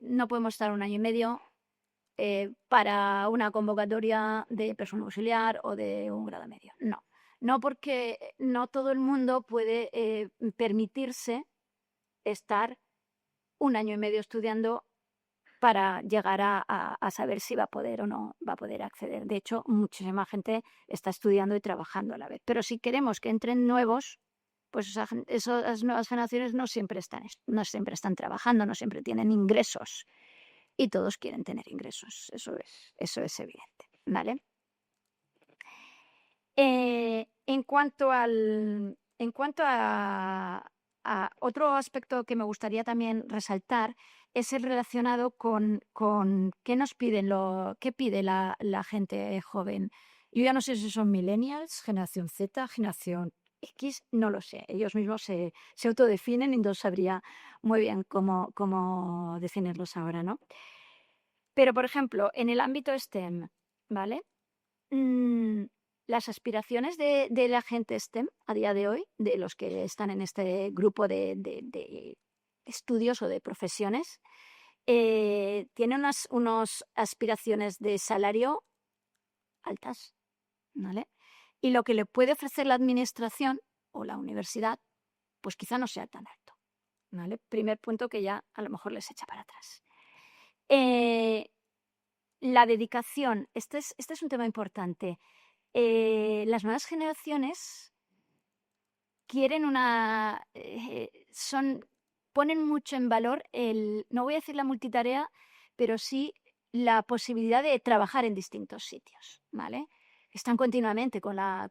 No podemos estar 1 año y medio para una convocatoria de personal auxiliar o de un grado medio. No, porque no todo el mundo puede permitirse estar 1 año y medio estudiando para llegar a saber si va a poder o no va a poder acceder. De hecho, muchísima gente está estudiando y trabajando a la vez. Pero si queremos que entren nuevos, pues esas nuevas generaciones no siempre están trabajando, no siempre tienen ingresos. Y todos quieren tener ingresos, eso es evidente, ¿vale? En cuanto a otro aspecto que me gustaría también resaltar, es el relacionado con qué nos piden, qué pide la gente joven. Yo ya no sé si son millennials, generación Z, generación X, no lo sé. Ellos mismos se autodefinen y no sabría muy bien cómo definirlos ahora, ¿no? Pero, por ejemplo, en el ámbito STEM, ¿vale? Las aspiraciones de la gente STEM a día de hoy, de los que están en este grupo de estudios o de profesiones, tienen unas aspiraciones de salario altas, ¿vale? Y lo que le puede ofrecer la administración o la universidad, pues quizá no sea tan alto, ¿vale? Primer punto que ya a lo mejor les echa para atrás. La dedicación, este es un tema importante. Las nuevas generaciones quieren ponen mucho en valor no voy a decir la multitarea, pero sí la posibilidad de trabajar en distintos sitios, ¿vale? Están continuamente con la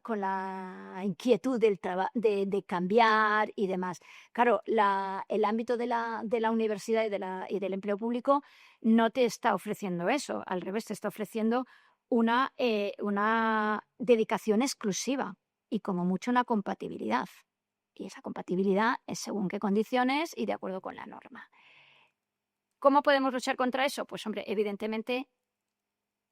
inquietud de cambiar y demás. Claro, el ámbito de la universidad y del empleo público no te está ofreciendo eso, al revés, te está ofreciendo una dedicación exclusiva y como mucho una compatibilidad. Y esa compatibilidad es según qué condiciones y de acuerdo con la norma. ¿Cómo podemos luchar contra eso? Pues hombre, evidentemente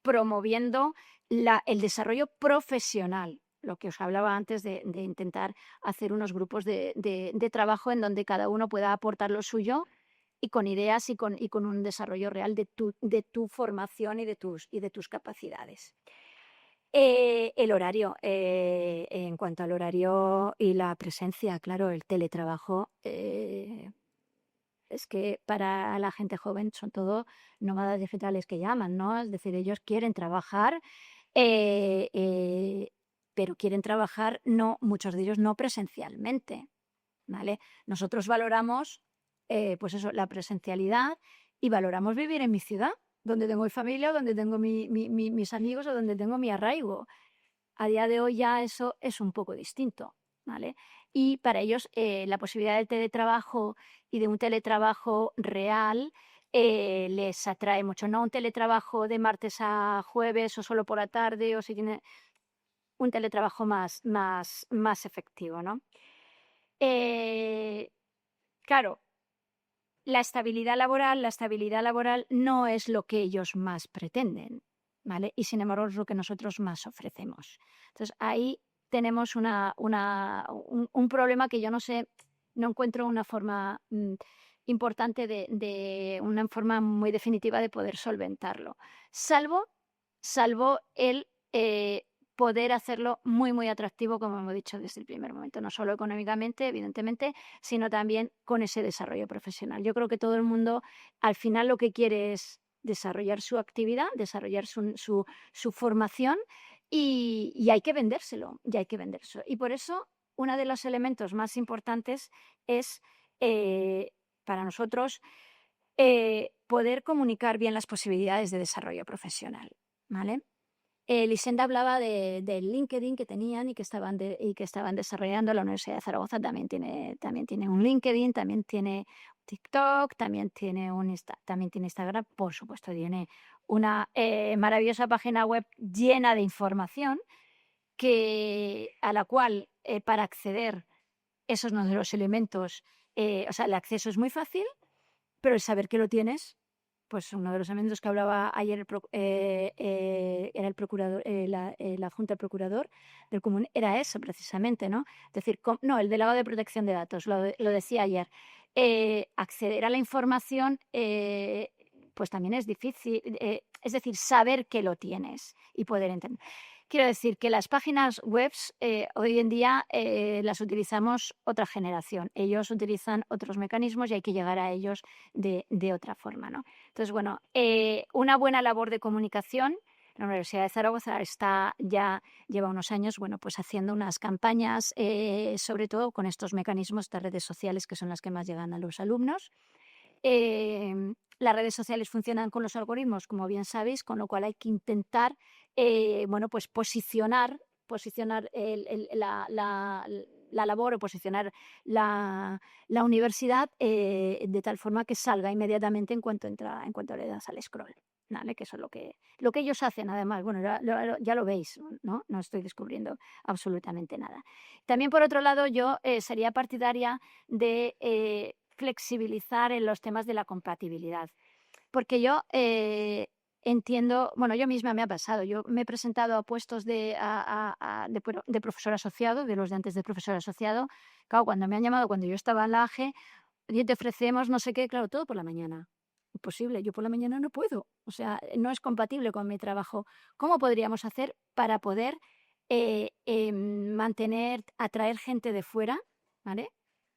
promoviendo el desarrollo profesional, lo que os hablaba antes de intentar hacer unos grupos de trabajo en donde cada uno pueda aportar lo suyo y con ideas y con un desarrollo real de tu formación y de tus capacidades. El horario, en cuanto al horario y la presencia, claro, el teletrabajo, es que para la gente joven son todo nómadas digitales que llaman, ¿no? Es decir, ellos quieren trabajar, pero quieren trabajar, muchos de ellos no presencialmente, ¿vale? Nosotros valoramos, pues eso, la presencialidad y valoramos vivir en mi ciudad, donde tengo mi familia, donde tengo mis amigos o donde tengo mi arraigo. A día de hoy ya eso es un poco distinto, ¿vale? Y para ellos la posibilidad del teletrabajo y de un teletrabajo real les atrae mucho, no un teletrabajo de martes a jueves o solo por la tarde, o si tiene un teletrabajo más efectivo, ¿no? Claro, la estabilidad laboral no es lo que ellos más pretenden, ¿vale? Y sin embargo es lo que nosotros más ofrecemos. Entonces ahí tenemos un problema que yo no encuentro una forma importante una forma muy definitiva de poder solventarlo. Salvo salvo el poder hacerlo muy, muy atractivo, como hemos dicho desde el primer momento, no solo económicamente, evidentemente, sino también con ese desarrollo profesional. Yo creo que todo el mundo al final lo que quiere es desarrollar su actividad, desarrollar su formación y hay que vendérselo, y hay que vendérselo. Y por eso uno de los elementos más importantes es para nosotros poder comunicar bien las posibilidades de desarrollo profesional, ¿vale? Lisenda hablaba del LinkedIn que tenían y que estaban desarrollando. La Universidad de Zaragoza también tiene un LinkedIn, también tiene TikTok, también tiene también tiene Instagram, por supuesto, tiene una maravillosa página web llena de información a la cual para acceder, esos son uno de los elementos, o sea, el acceso es muy fácil, pero el saber que lo tienes, pues uno de los elementos que hablaba ayer era el procurador, el adjunto al procurador del común, era eso precisamente, ¿no? Es decir, no, el delegado de protección de datos, lo decía ayer. Acceder a la información, pues también es difícil, es decir, saber que lo tienes y poder entender. Quiero decir que las páginas web hoy en día las utilizamos otra generación. Ellos utilizan otros mecanismos y hay que llegar a ellos de otra forma, ¿no? Entonces, bueno, una buena labor de comunicación. La Universidad de Zaragoza lleva unos años, bueno, pues haciendo unas campañas, sobre todo con estos mecanismos de redes sociales que son las que más llegan a los alumnos. Las redes sociales funcionan con los algoritmos, como bien sabéis, con lo cual hay que intentar, bueno, pues posicionar la labor o posicionar la universidad de tal forma que salga inmediatamente en cuanto le das al scroll, ¿vale? Que eso es lo que ellos hacen, además. Bueno, ya lo veis, ¿no? No estoy descubriendo absolutamente nada. También, por otro lado, yo sería partidaria de flexibilizar en los temas de la compatibilidad. Porque yo entiendo, bueno, yo misma me ha pasado, yo me he presentado a puestos de profesor asociado, de los de antes de profesor asociado. Claro, cuando me han llamado, cuando yo estaba en la AGE, oye, te ofrecemos no sé qué, claro, todo por la mañana. Imposible, yo por la mañana no puedo, o sea, no es compatible con mi trabajo. ¿Cómo podríamos hacer para poder atraer gente de fuera, ¿vale?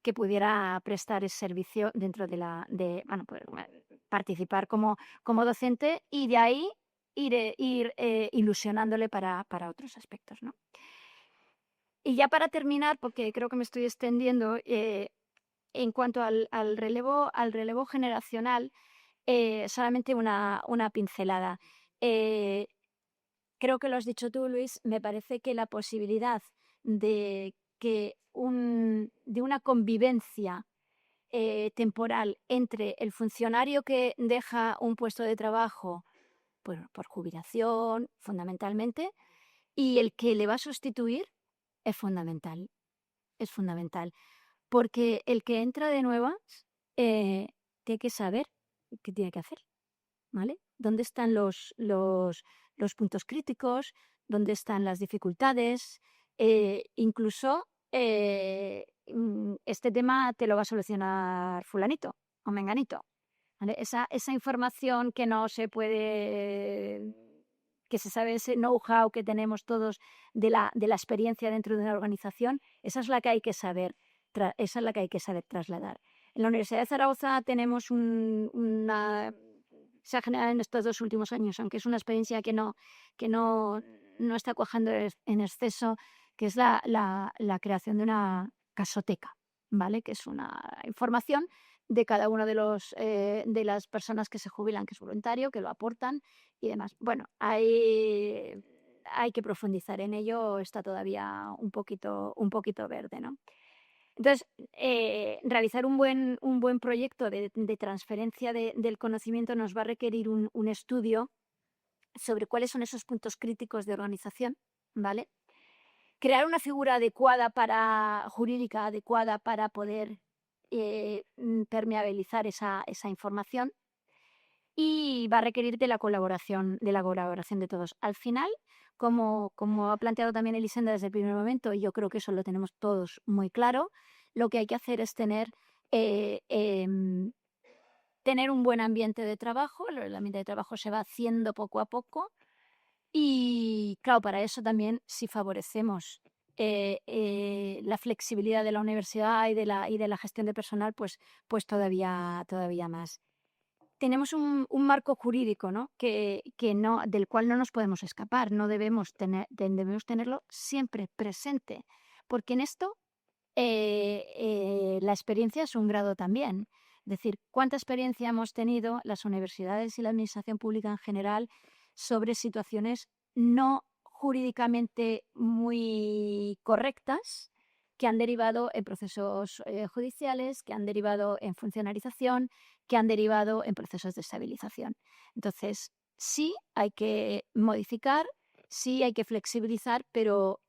Que pudiera prestar ese servicio dentro bueno, pues, participar como docente y de ahí ir ilusionándole para otros aspectos, ¿no? Y ya para terminar, porque creo que me estoy extendiendo, en cuanto al relevo generacional, solamente una pincelada. Creo que lo has dicho tú, Luis, me parece que la posibilidad de una convivencia temporal entre el funcionario que deja un puesto de trabajo por jubilación, fundamentalmente, y el que le va a sustituir es fundamental. Es fundamental. Porque el que entra de nuevas tiene que saber qué tiene que hacer, ¿vale? ¿Dónde están los puntos críticos? ¿Dónde están las dificultades? Incluso este tema te lo va a solucionar fulanito o menganito, ¿vale? Esa información que no se puede, que se sabe, ese know-how que tenemos todos de la experiencia dentro de una organización, esa es la que hay que saber, esa es la que hay que saber trasladar. En la Universidad de Zaragoza tenemos se ha generado en estos 2 últimos años, aunque es una experiencia que no está cuajando en exceso, que es la creación de una casoteca, ¿vale? Que es una información de cada uno de las personas que se jubilan, que es voluntario, que lo aportan y demás. Bueno, hay que profundizar en ello, está todavía un poquito verde, ¿no? Entonces, realizar un buen proyecto de transferencia del conocimiento nos va a requerir un estudio sobre cuáles son esos puntos críticos de organización, ¿vale? Crear una figura jurídica adecuada para poder permeabilizar esa información, y va a requerir de la colaboración de todos. Al final, como ha planteado también Elisenda desde el primer momento, y yo creo que eso lo tenemos todos muy claro, lo que hay que hacer es tener un buen ambiente de trabajo. El ambiente de trabajo se va haciendo poco a poco, Y claro, para eso también, si favorecemos la flexibilidad de la universidad y de la gestión de personal, pues todavía más. Tenemos un marco jurídico, ¿no? Del cual no nos podemos escapar, no debemos tenerlo siempre presente, porque en esto la experiencia es un grado también. Es decir, ¿cuánta experiencia hemos tenido las universidades y la administración pública en general sobre situaciones no jurídicamente muy correctas que han derivado en procesos judiciales, que han derivado en funcionarización, que han derivado en procesos de estabilización? Entonces, sí hay que modificar, sí hay que flexibilizar, pero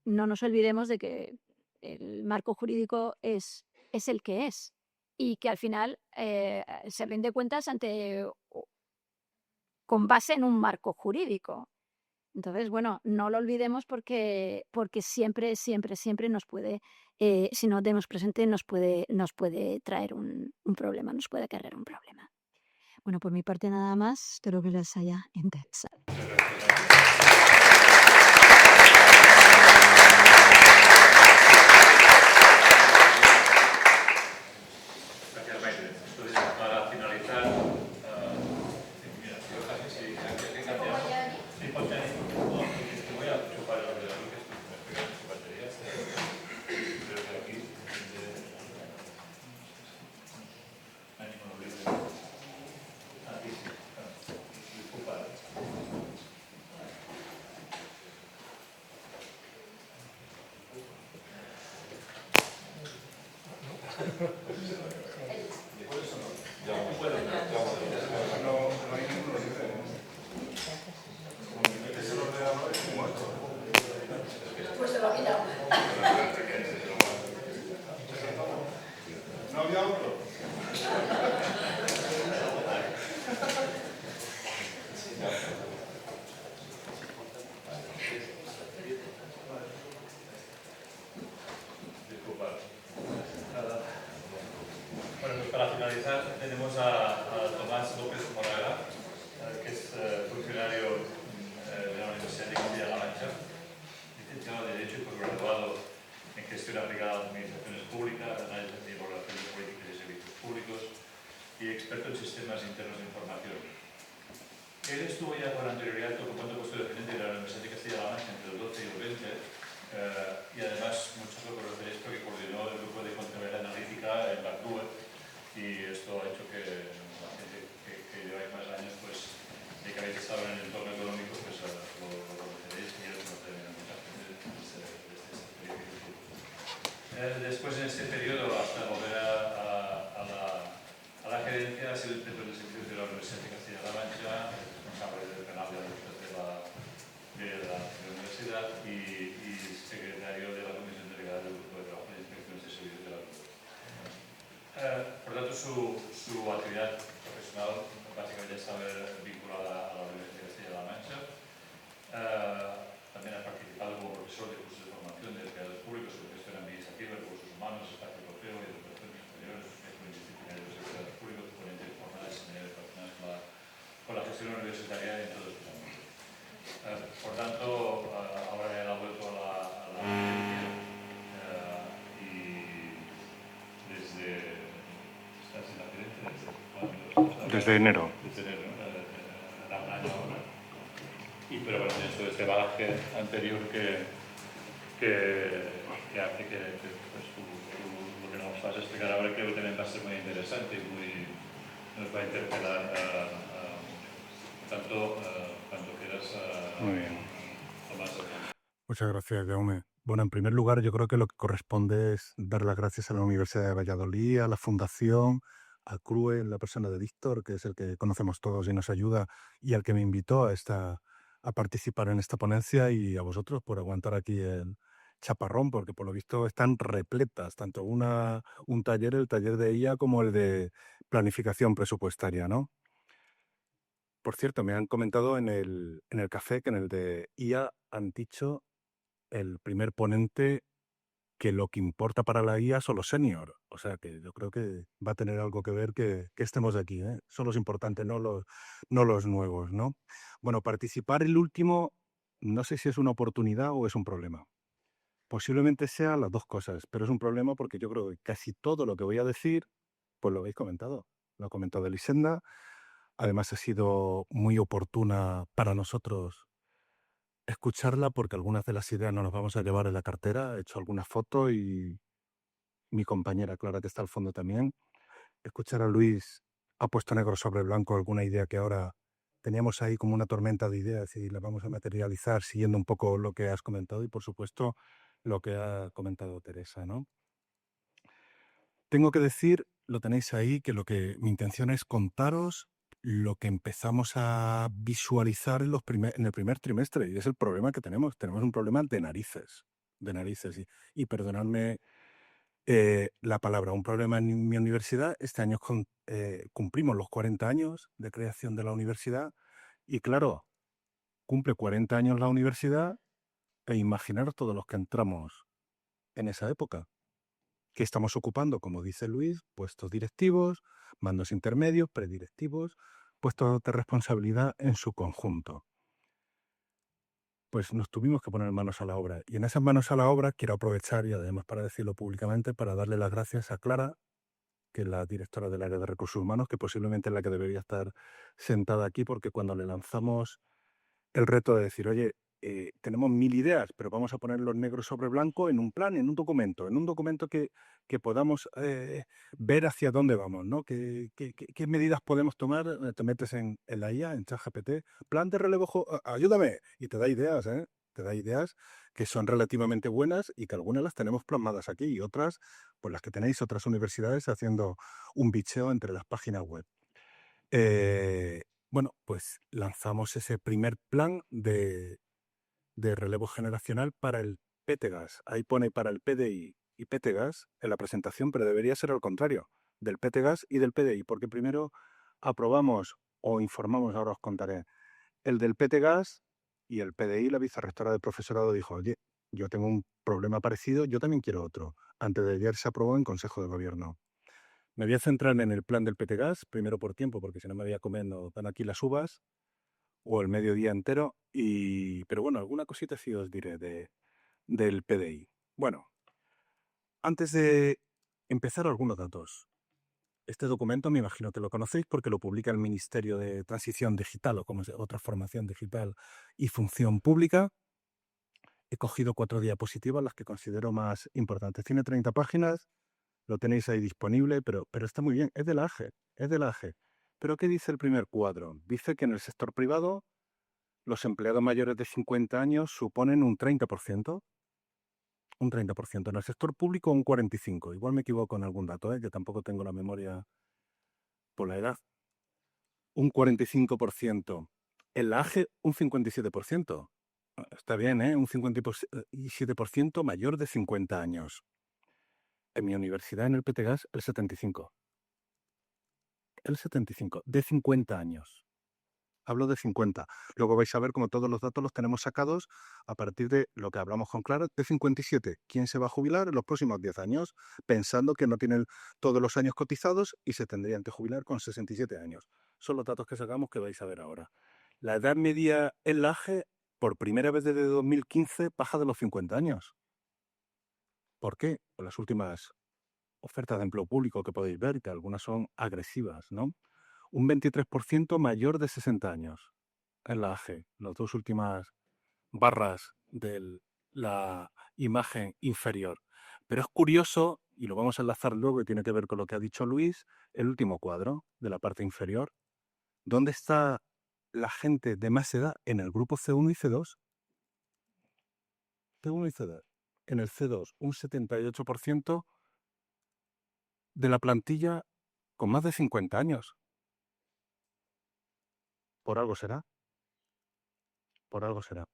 no nos olvidemos de que el marco jurídico es el que es y que al final se rinde cuentas con base en un marco jurídico. Entonces, bueno, no lo olvidemos porque siempre, siempre, siempre nos puede, si no lo tenemos presente, nos puede traer un problema, nos puede acarrear un problema. Bueno, por mi parte nada más, espero que les haya interesado. Gracias, Maite. Entonces, para finalizar, mira, yo casi sí, sí, ponte ahí. No, es que voy a chupar el ordenador que me pegan su batería. Creo que aquí no hay ningún libre. Aquí sí. Disculpa. ¿No había otro? Disculpa. Bueno, pues para finalizar tenemos a Tomás López Moraga, que es funcionario de la Universidad de Castilla-La Mancha, licenciado en Derecho y posgraduado en Gestión aplicada a las administraciones públicas, análisis y evaluación de políticas y servicios públicos y experto en sistemas internos de información. Él estuvo ya con anterioridad ocupando puesto de gerente de la Universidad de Castilla-La Mancha entre el 12 y el 20 y además muchos lo conoceréis porque coordinó el grupo de contabilidad analítica en la CRUE y esto ha hecho que la gente que lleváis más años, pues, de que habéis estado en el entorno económico, pues lo conoceréis y él conocerá mucha gente desde este periodo. Después, en este periodo, hasta volver a la gerencia, ha sido inspector de servicios de la Universidad de Castilla-La Mancha, responsable del canal de alertas de la universidad y secretario de la Comisión Delegada del Grupo de Trabajo de Inspecciones de Servicios de la universidad. Por tanto, su actividad profesional básicamente está vinculada a la Universidad de Castilla-La Mancha. También ha participado como profesor de cursos de formación de empleados públicos sobre gestión administrativa, recursos humanos, espacio europeo y relaciones exteriores, disciplinario de los empleados públicos, ponente de jornadas y seminarios relacionados con la gestión universitaria en todos los ámbitos. Por tanto, ahora él ha vuelto a la gerencia y ¿estás en la gerencia? Desde enero. Desde enero, hará un año ahora. Pero bueno, eso este bagaje anterior que hace que pues, lo que nos vas a explicar ahora creo que también va a ser muy interesante y nos va a interpelar tanto cuando quieras. Muy bien. Tomás. Muchas gracias, Jaume. Bueno, en primer lugar, yo creo que lo que corresponde es dar las gracias a la Universidad de Valladolid, a la Fundación, a CRUE, en la persona de Víctor, que es el que conocemos todos y nos ayuda, y al que me invitó a participar en esta ponencia, y a vosotros por aguantar aquí el chaparrón, porque por lo visto están repletas, tanto un taller, el taller de IA, como el de planificación presupuestaria, ¿no? Por cierto, me han comentado en el café que en el de IA han dicho el primer ponente que lo que importa para la IA son los seniors. O sea que yo creo que va a tener algo que ver que estemos aquí, ¿eh? Son los importantes, no los nuevos, ¿no? Bueno, participar el último, no sé si es una oportunidad o es un problema. Posiblemente sea las dos cosas, pero es un problema porque yo creo que casi todo lo que voy a decir, pues lo habéis comentado. Lo ha comentado Elisenda. Además ha sido muy oportuna para nosotros escucharla porque algunas de las ideas no nos vamos a llevar en la cartera. He hecho algunas fotos y mi compañera Clara, que está al fondo también. Escuchar a Luis ha puesto negro sobre blanco alguna idea que ahora teníamos ahí como una tormenta de ideas y la vamos a materializar siguiendo un poco lo que has comentado y, por supuesto, lo que ha comentado Teresa, ¿no? Tengo que decir, lo tenéis ahí, que mi intención es contaros lo que empezamos a visualizar en el primer trimestre, y es el problema que tenemos. Tenemos un problema de narices, y perdonadme la palabra, un problema en mi universidad. Este año cumplimos los 40 años de creación de la universidad, y claro, cumple 40 años la universidad, e imaginaros todos los que entramos en esa época, que estamos ocupando, como dice Luis, puestos directivos, mandos intermedios, predirectivos, puestos de responsabilidad en su conjunto. Pues nos tuvimos que poner manos a la obra. Y en esas manos a la obra quiero aprovechar, y además para decirlo públicamente, para darle las gracias a Clara, que es la directora del área de recursos humanos, que posiblemente es la que debería estar sentada aquí, porque cuando le lanzamos el reto de decir, oye, tenemos 1000 ideas, pero vamos a ponerlos negro sobre blanco en un plan, en un documento que podamos ver hacia dónde vamos, ¿no? ¿Qué medidas podemos tomar? Te metes en la IA, en ChatGPT, plan de relevo, ayúdame, y te da ideas, ¿eh? Te da ideas que son relativamente buenas y que algunas las tenemos plasmadas aquí y otras, pues las que tenéis otras universidades haciendo un bicheo entre las páginas web. Bueno, pues lanzamos ese primer plan de relevo generacional para el PTGAS. Ahí pone para el PDI y PTGAS en la presentación, pero debería ser al contrario, del PTGAS y del PDI, porque primero aprobamos o informamos, ahora os contaré, el del PTGAS, y el PDI, la vicerrectora de profesorado, dijo, oye, yo tengo un problema parecido, yo también quiero otro. Antes de ayer se aprobó en Consejo de Gobierno. Me voy a centrar en el plan del PTGAS, primero por tiempo, porque si no me voy a comer, no dan aquí las uvas, o el mediodía entero. Pero bueno, alguna cosita sí os diré del PDI. Bueno, antes de empezar, algunos datos. Este documento me imagino que lo conocéis porque lo publica el Ministerio de Transición Digital, o como es otra formación digital y función pública. He cogido 4 diapositivas, las que considero más importantes. Tiene 30 páginas, lo tenéis ahí disponible, pero está muy bien. Es de la AGE, es de la AGE. ¿Pero qué dice el primer cuadro? Dice que en el sector privado los empleados mayores de 50 años suponen un 30%. Un 30%. En el sector público un 45%. Igual me equivoco en algún dato, que tampoco tengo la memoria por la edad. Un 45%. En la AGE un 57%. Está bien, un 57% mayor de 50 años. En mi universidad, en el PTGAS, el 75%. El 75%, de 50 años. Hablo de 50. Luego vais a ver cómo todos los datos los tenemos sacados a partir de lo que hablamos con Clara, de 57. ¿Quién se va a jubilar en los próximos 10 años? Pensando que no tienen todos los años cotizados y se tendrían que jubilar con 67 años. Son los datos que sacamos que vais a ver ahora. La edad media en la AGE, por primera vez desde 2015, baja de los 50 años. ¿Por qué? Por las últimas ofertas de empleo público que podéis ver, que algunas son agresivas, ¿no? Un 23% mayor de 60 años en la AGE, las dos últimas barras de la imagen inferior. Pero es curioso, y lo vamos a enlazar luego y tiene que ver con lo que ha dicho Luis, el último cuadro de la parte inferior. ¿Dónde está la gente de más edad en el grupo C1 y C2? C1 y C2. En el C2, un 78% de la plantilla con más de 50 años. Por algo será. Por algo será.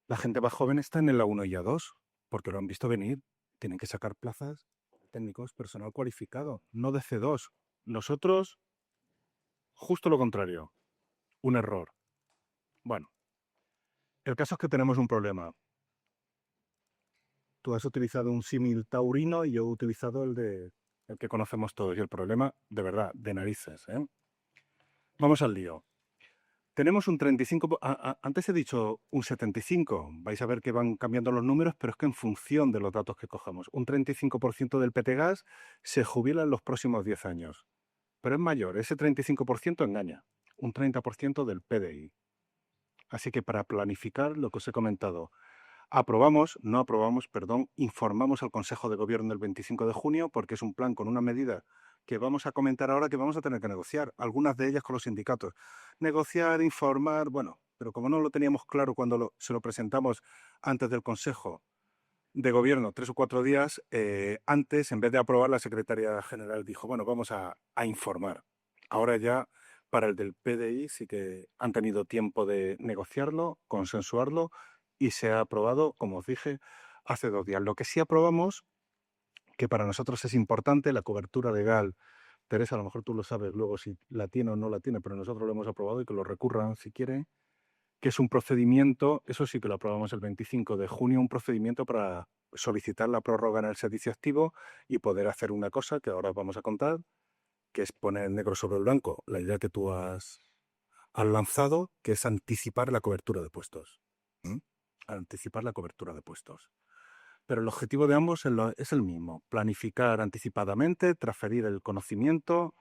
La gente más joven está en el A1 y A2, porque lo han visto venir. Tienen que sacar plazas técnicos, personal cualificado, no de C2. Nosotros, justo lo contrario. Un error. Bueno, el caso es que tenemos un problema. Tú has utilizado un símil taurino y yo he utilizado el que conocemos todos. Y el problema, de verdad, de narices, ¿eh? Vamos al lío. Tenemos un 35, antes he dicho un 75, vais a ver que van cambiando los números, pero es que en función de los datos que cojamos, un 35% del PTGAS se jubila en los próximos 10 años. Pero es mayor, ese 35% engaña, un 30% del PDI. Así que para planificar lo que os he comentado, informamos al Consejo de Gobierno el 25 de junio porque es un plan con una medida que vamos a comentar ahora que vamos a tener que negociar, algunas de ellas con los sindicatos. Negociar, informar, bueno, pero como no lo teníamos claro cuando se lo presentamos antes del Consejo de Gobierno, 3 o 4 días antes, en vez de aprobar, la Secretaría General dijo, bueno, vamos a informar. Ahora ya, para el del PDI, sí que han tenido tiempo de negociarlo, consensuarlo, y se ha aprobado, como os dije, hace 2 días. Lo que sí aprobamos, que para nosotros es importante, la cobertura legal. Teresa, a lo mejor tú lo sabes luego si la tiene o no la tiene, pero nosotros lo hemos aprobado y que lo recurran si quieren, que es un procedimiento, eso sí que lo aprobamos el 25 de junio, un procedimiento para solicitar la prórroga en el servicio activo y poder hacer una cosa que ahora vamos a contar, que es poner negro sobre blanco la idea que tú has lanzado, que es anticipar la cobertura de puestos. Anticipar la cobertura de puestos. Pero el objetivo de ambos es el mismo, planificar anticipadamente, transferir el conocimiento,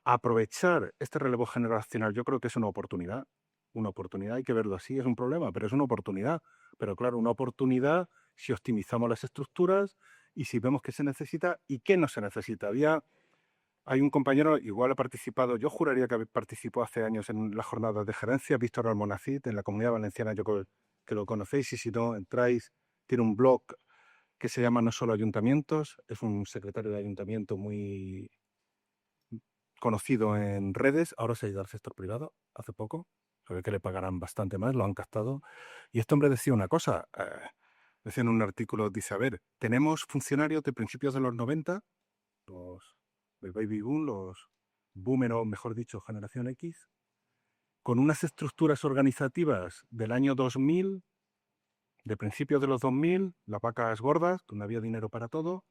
aprovechar este relevo generacional. Yo creo que es una oportunidad, hay que verlo así, es un problema, pero es una oportunidad. Pero claro, una oportunidad si optimizamos las estructuras y si vemos qué se necesita y qué no se necesita. Hay un compañero, igual ha participado, yo juraría que participó hace años en las jornadas de gerencia, Víctor Almonacid, en la Comunidad Valenciana, yo creo que lo conocéis, y si no, entráis, tiene un blog que se llama No Solo Ayuntamientos, es un secretario de ayuntamiento muy conocido en redes, ahora se ha ido al sector privado, hace poco, se ve que le pagarán bastante más, lo han captado, y este hombre decía una cosa, decía en un artículo, dice, a ver, tenemos funcionarios de principios de los 90, los del Baby Boom, los Boomer o mejor dicho, Generación X, con unas estructuras organizativas del año 2000, de principios de los 2000, las vacas gordas, donde había dinero para todo,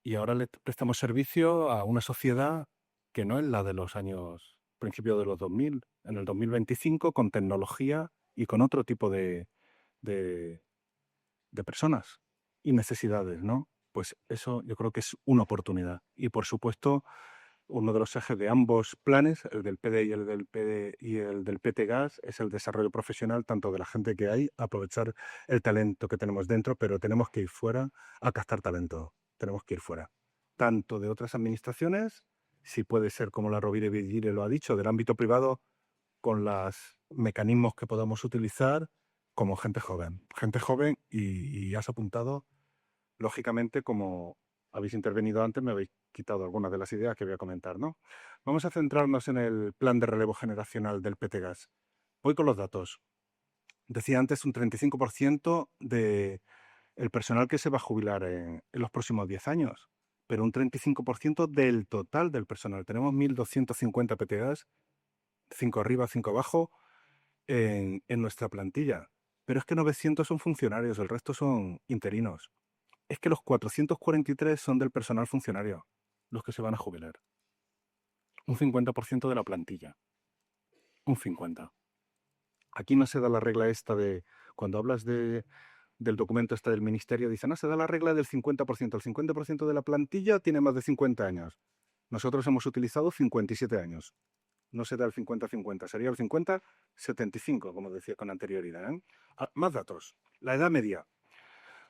y ahora le prestamos servicio a una sociedad que no es la de los años, principios de los 2000, en el 2025, con tecnología y con otro tipo de personas y necesidades, ¿no? Pues eso yo creo que es una oportunidad. Y por supuesto, uno de los ejes de ambos planes, el del PD y el del PTGAS, es el desarrollo profesional tanto de la gente que hay, aprovechar el talento que tenemos dentro, pero tenemos que ir fuera a captar talento. Tenemos que ir fuera. Tanto de otras administraciones, si puede ser como la Rovira y Virgile lo ha dicho, del ámbito privado, con los mecanismos que podamos utilizar, como gente joven. Gente joven y has apuntado, lógicamente, como habéis intervenido antes, me habéis quitado algunas de las ideas que voy a comentar, ¿no? Vamos a centrarnos en el plan de relevo generacional del PTGAS. Voy con los datos. Decía antes un 35% del personal que se va a jubilar en los próximos 10 años, pero un 35% del total del personal. Tenemos 1.250 PTGAS, 5 arriba, 5 abajo, en nuestra plantilla. Pero es que 900 son funcionarios, el resto son interinos. Es que los 443 son del personal funcionario, los que se van a jubilar. Un 50% de la plantilla. Un 50%. Aquí no se da la regla esta de, cuando hablas del documento este del ministerio, dicen, no, se da la regla del 50%. El 50% de la plantilla tiene más de 50 años. Nosotros hemos utilizado 57 años. No se da el 50-50, sería el 50-75, como decía con anterioridad, ¿eh? Más datos. La edad media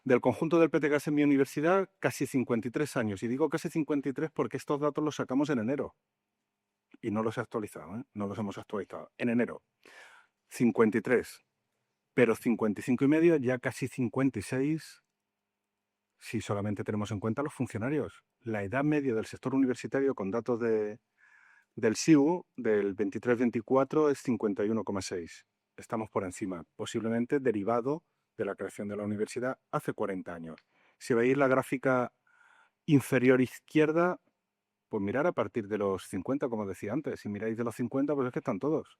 del conjunto del PTGAS en mi universidad, casi 53 años. Y digo casi 53 porque estos datos los sacamos en enero. Y no los he actualizado, ¿eh? No los hemos actualizado. En enero, 53. Pero 55 y medio, ya casi 56, si solamente tenemos en cuenta los funcionarios. La edad media del sector universitario, con datos del SIU, del 23-24, es 51,6. Estamos por encima, posiblemente derivado de la creación de la universidad hace 40 años. Si veis la gráfica inferior izquierda, pues mirar a partir de los 50, como decía antes. Si miráis de los 50, pues es que están todos.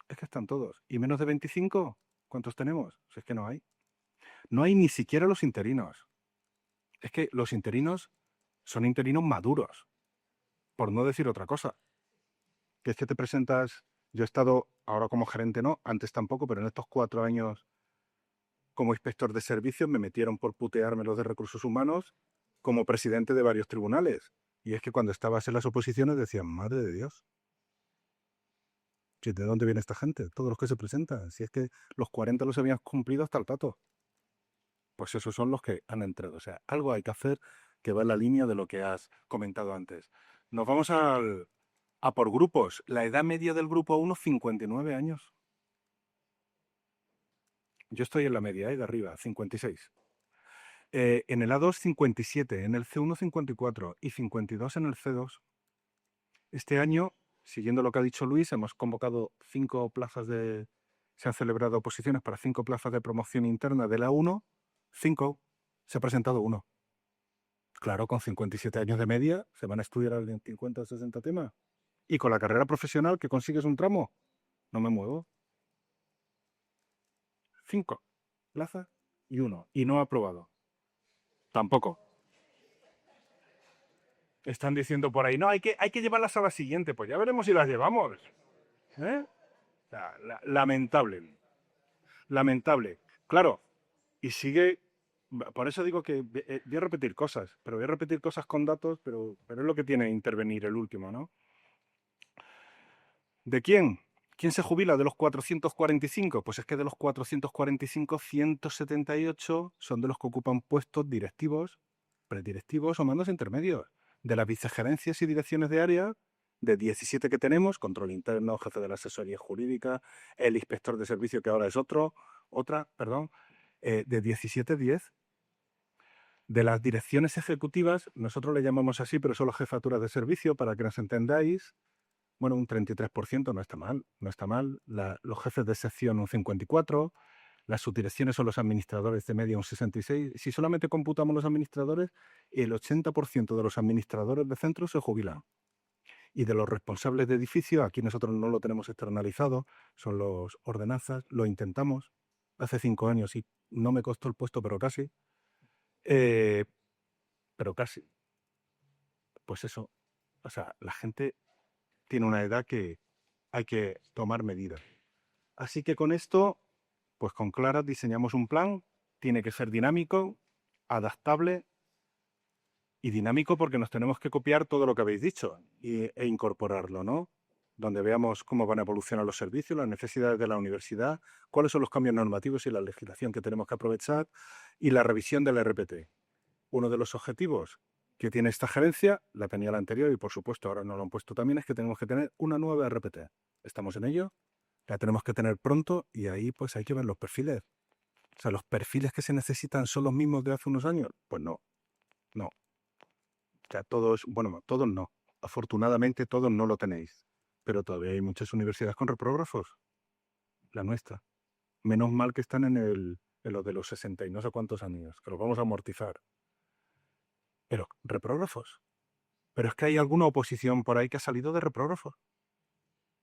Es que están todos. ¿Y menos de 25? ¿Cuántos tenemos? Si es que no hay. No hay ni siquiera los interinos. Es que los interinos son interinos maduros, por no decir otra cosa. Que es que te presentas, yo he estado ahora como gerente no, antes tampoco, pero en estos 4 años como inspector de servicios me metieron por putearme los de recursos humanos como presidente de varios tribunales. Y es que cuando estabas en las oposiciones decían, madre de Dios, ¿de dónde viene esta gente? Todos los que se presentan. Si es que los 40 los habían cumplido hasta el tato. Pues esos son los que han entrado. O sea, algo hay que hacer que va en la línea de lo que has comentado antes. Nos vamos a por grupos. La edad media del grupo A1, 59 años. Yo estoy en la media, de arriba, 56. En el A2, 57. En el C1, 54. Y 52 en el C2. Este año, siguiendo lo que ha dicho Luis, hemos convocado 5 plazas de... Se han celebrado oposiciones para 5 plazas de promoción interna de la 1. 5. Se ha presentado 1. Claro, con 57 años de media se van a estudiar al 50 o 60 temas. Y con la carrera profesional que consigues un tramo, no me muevo. 5 plazas y 1. Y no aprobado. Tampoco. Están diciendo por ahí, no, hay que llevarlas a la siguiente. Pues ya veremos si las llevamos. ¿Eh? O sea, lamentable. Lamentable. Claro, y sigue... Por eso digo que voy a repetir cosas, pero voy a repetir cosas con datos, pero es lo que tiene intervenir el último, ¿no? ¿De quién? ¿Quién se jubila de los 445? Pues es que de los 445, 178 son de los que ocupan puestos directivos, predirectivos o mandos intermedios. De las vicegerencias y direcciones de área, de 17 que tenemos, control interno, jefe de la asesoría jurídica, el inspector de servicio que ahora es de 17, 10. De las direcciones ejecutivas, nosotros le llamamos así, pero son las jefaturas de servicio, para que nos entendáis. Bueno, un 33% no está mal, no está mal. Los jefes de sección un 54%, las subdirecciones son los administradores de media un 66%. Si solamente computamos los administradores, el 80% de los administradores de centros se jubilan. Y de los responsables de edificio, aquí nosotros no lo tenemos externalizado, son los ordenanzas, lo intentamos hace 5 años y no me costó el puesto, pero casi. Pero casi. Pues eso, o sea, la gente tiene una edad que hay que tomar medidas. Así que con esto, pues con Clara diseñamos un plan, tiene que ser dinámico, adaptable y dinámico porque nos tenemos que copiar todo lo que habéis dicho e incorporarlo, ¿no? Donde veamos cómo van a evolucionar los servicios, las necesidades de la universidad, cuáles son los cambios normativos y la legislación que tenemos que aprovechar y la revisión del RPT. Uno de los objetivos que tiene esta gerencia, la tenía la anterior y por supuesto ahora nos lo han puesto también, es que tenemos que tener una nueva RPT. Estamos en ello, la tenemos que tener pronto y ahí pues hay que ver los perfiles. O sea, ¿los perfiles que se necesitan son los mismos de hace unos años? Pues no, no. O sea, todos no. Afortunadamente todos no lo tenéis. Pero todavía hay muchas universidades con reprógrafos. La nuestra. Menos mal que están en lo de los 60 y no sé cuántos años, que los vamos a amortizar. Pero reprógrafos. Pero es que hay alguna oposición por ahí que ha salido de reprógrafos.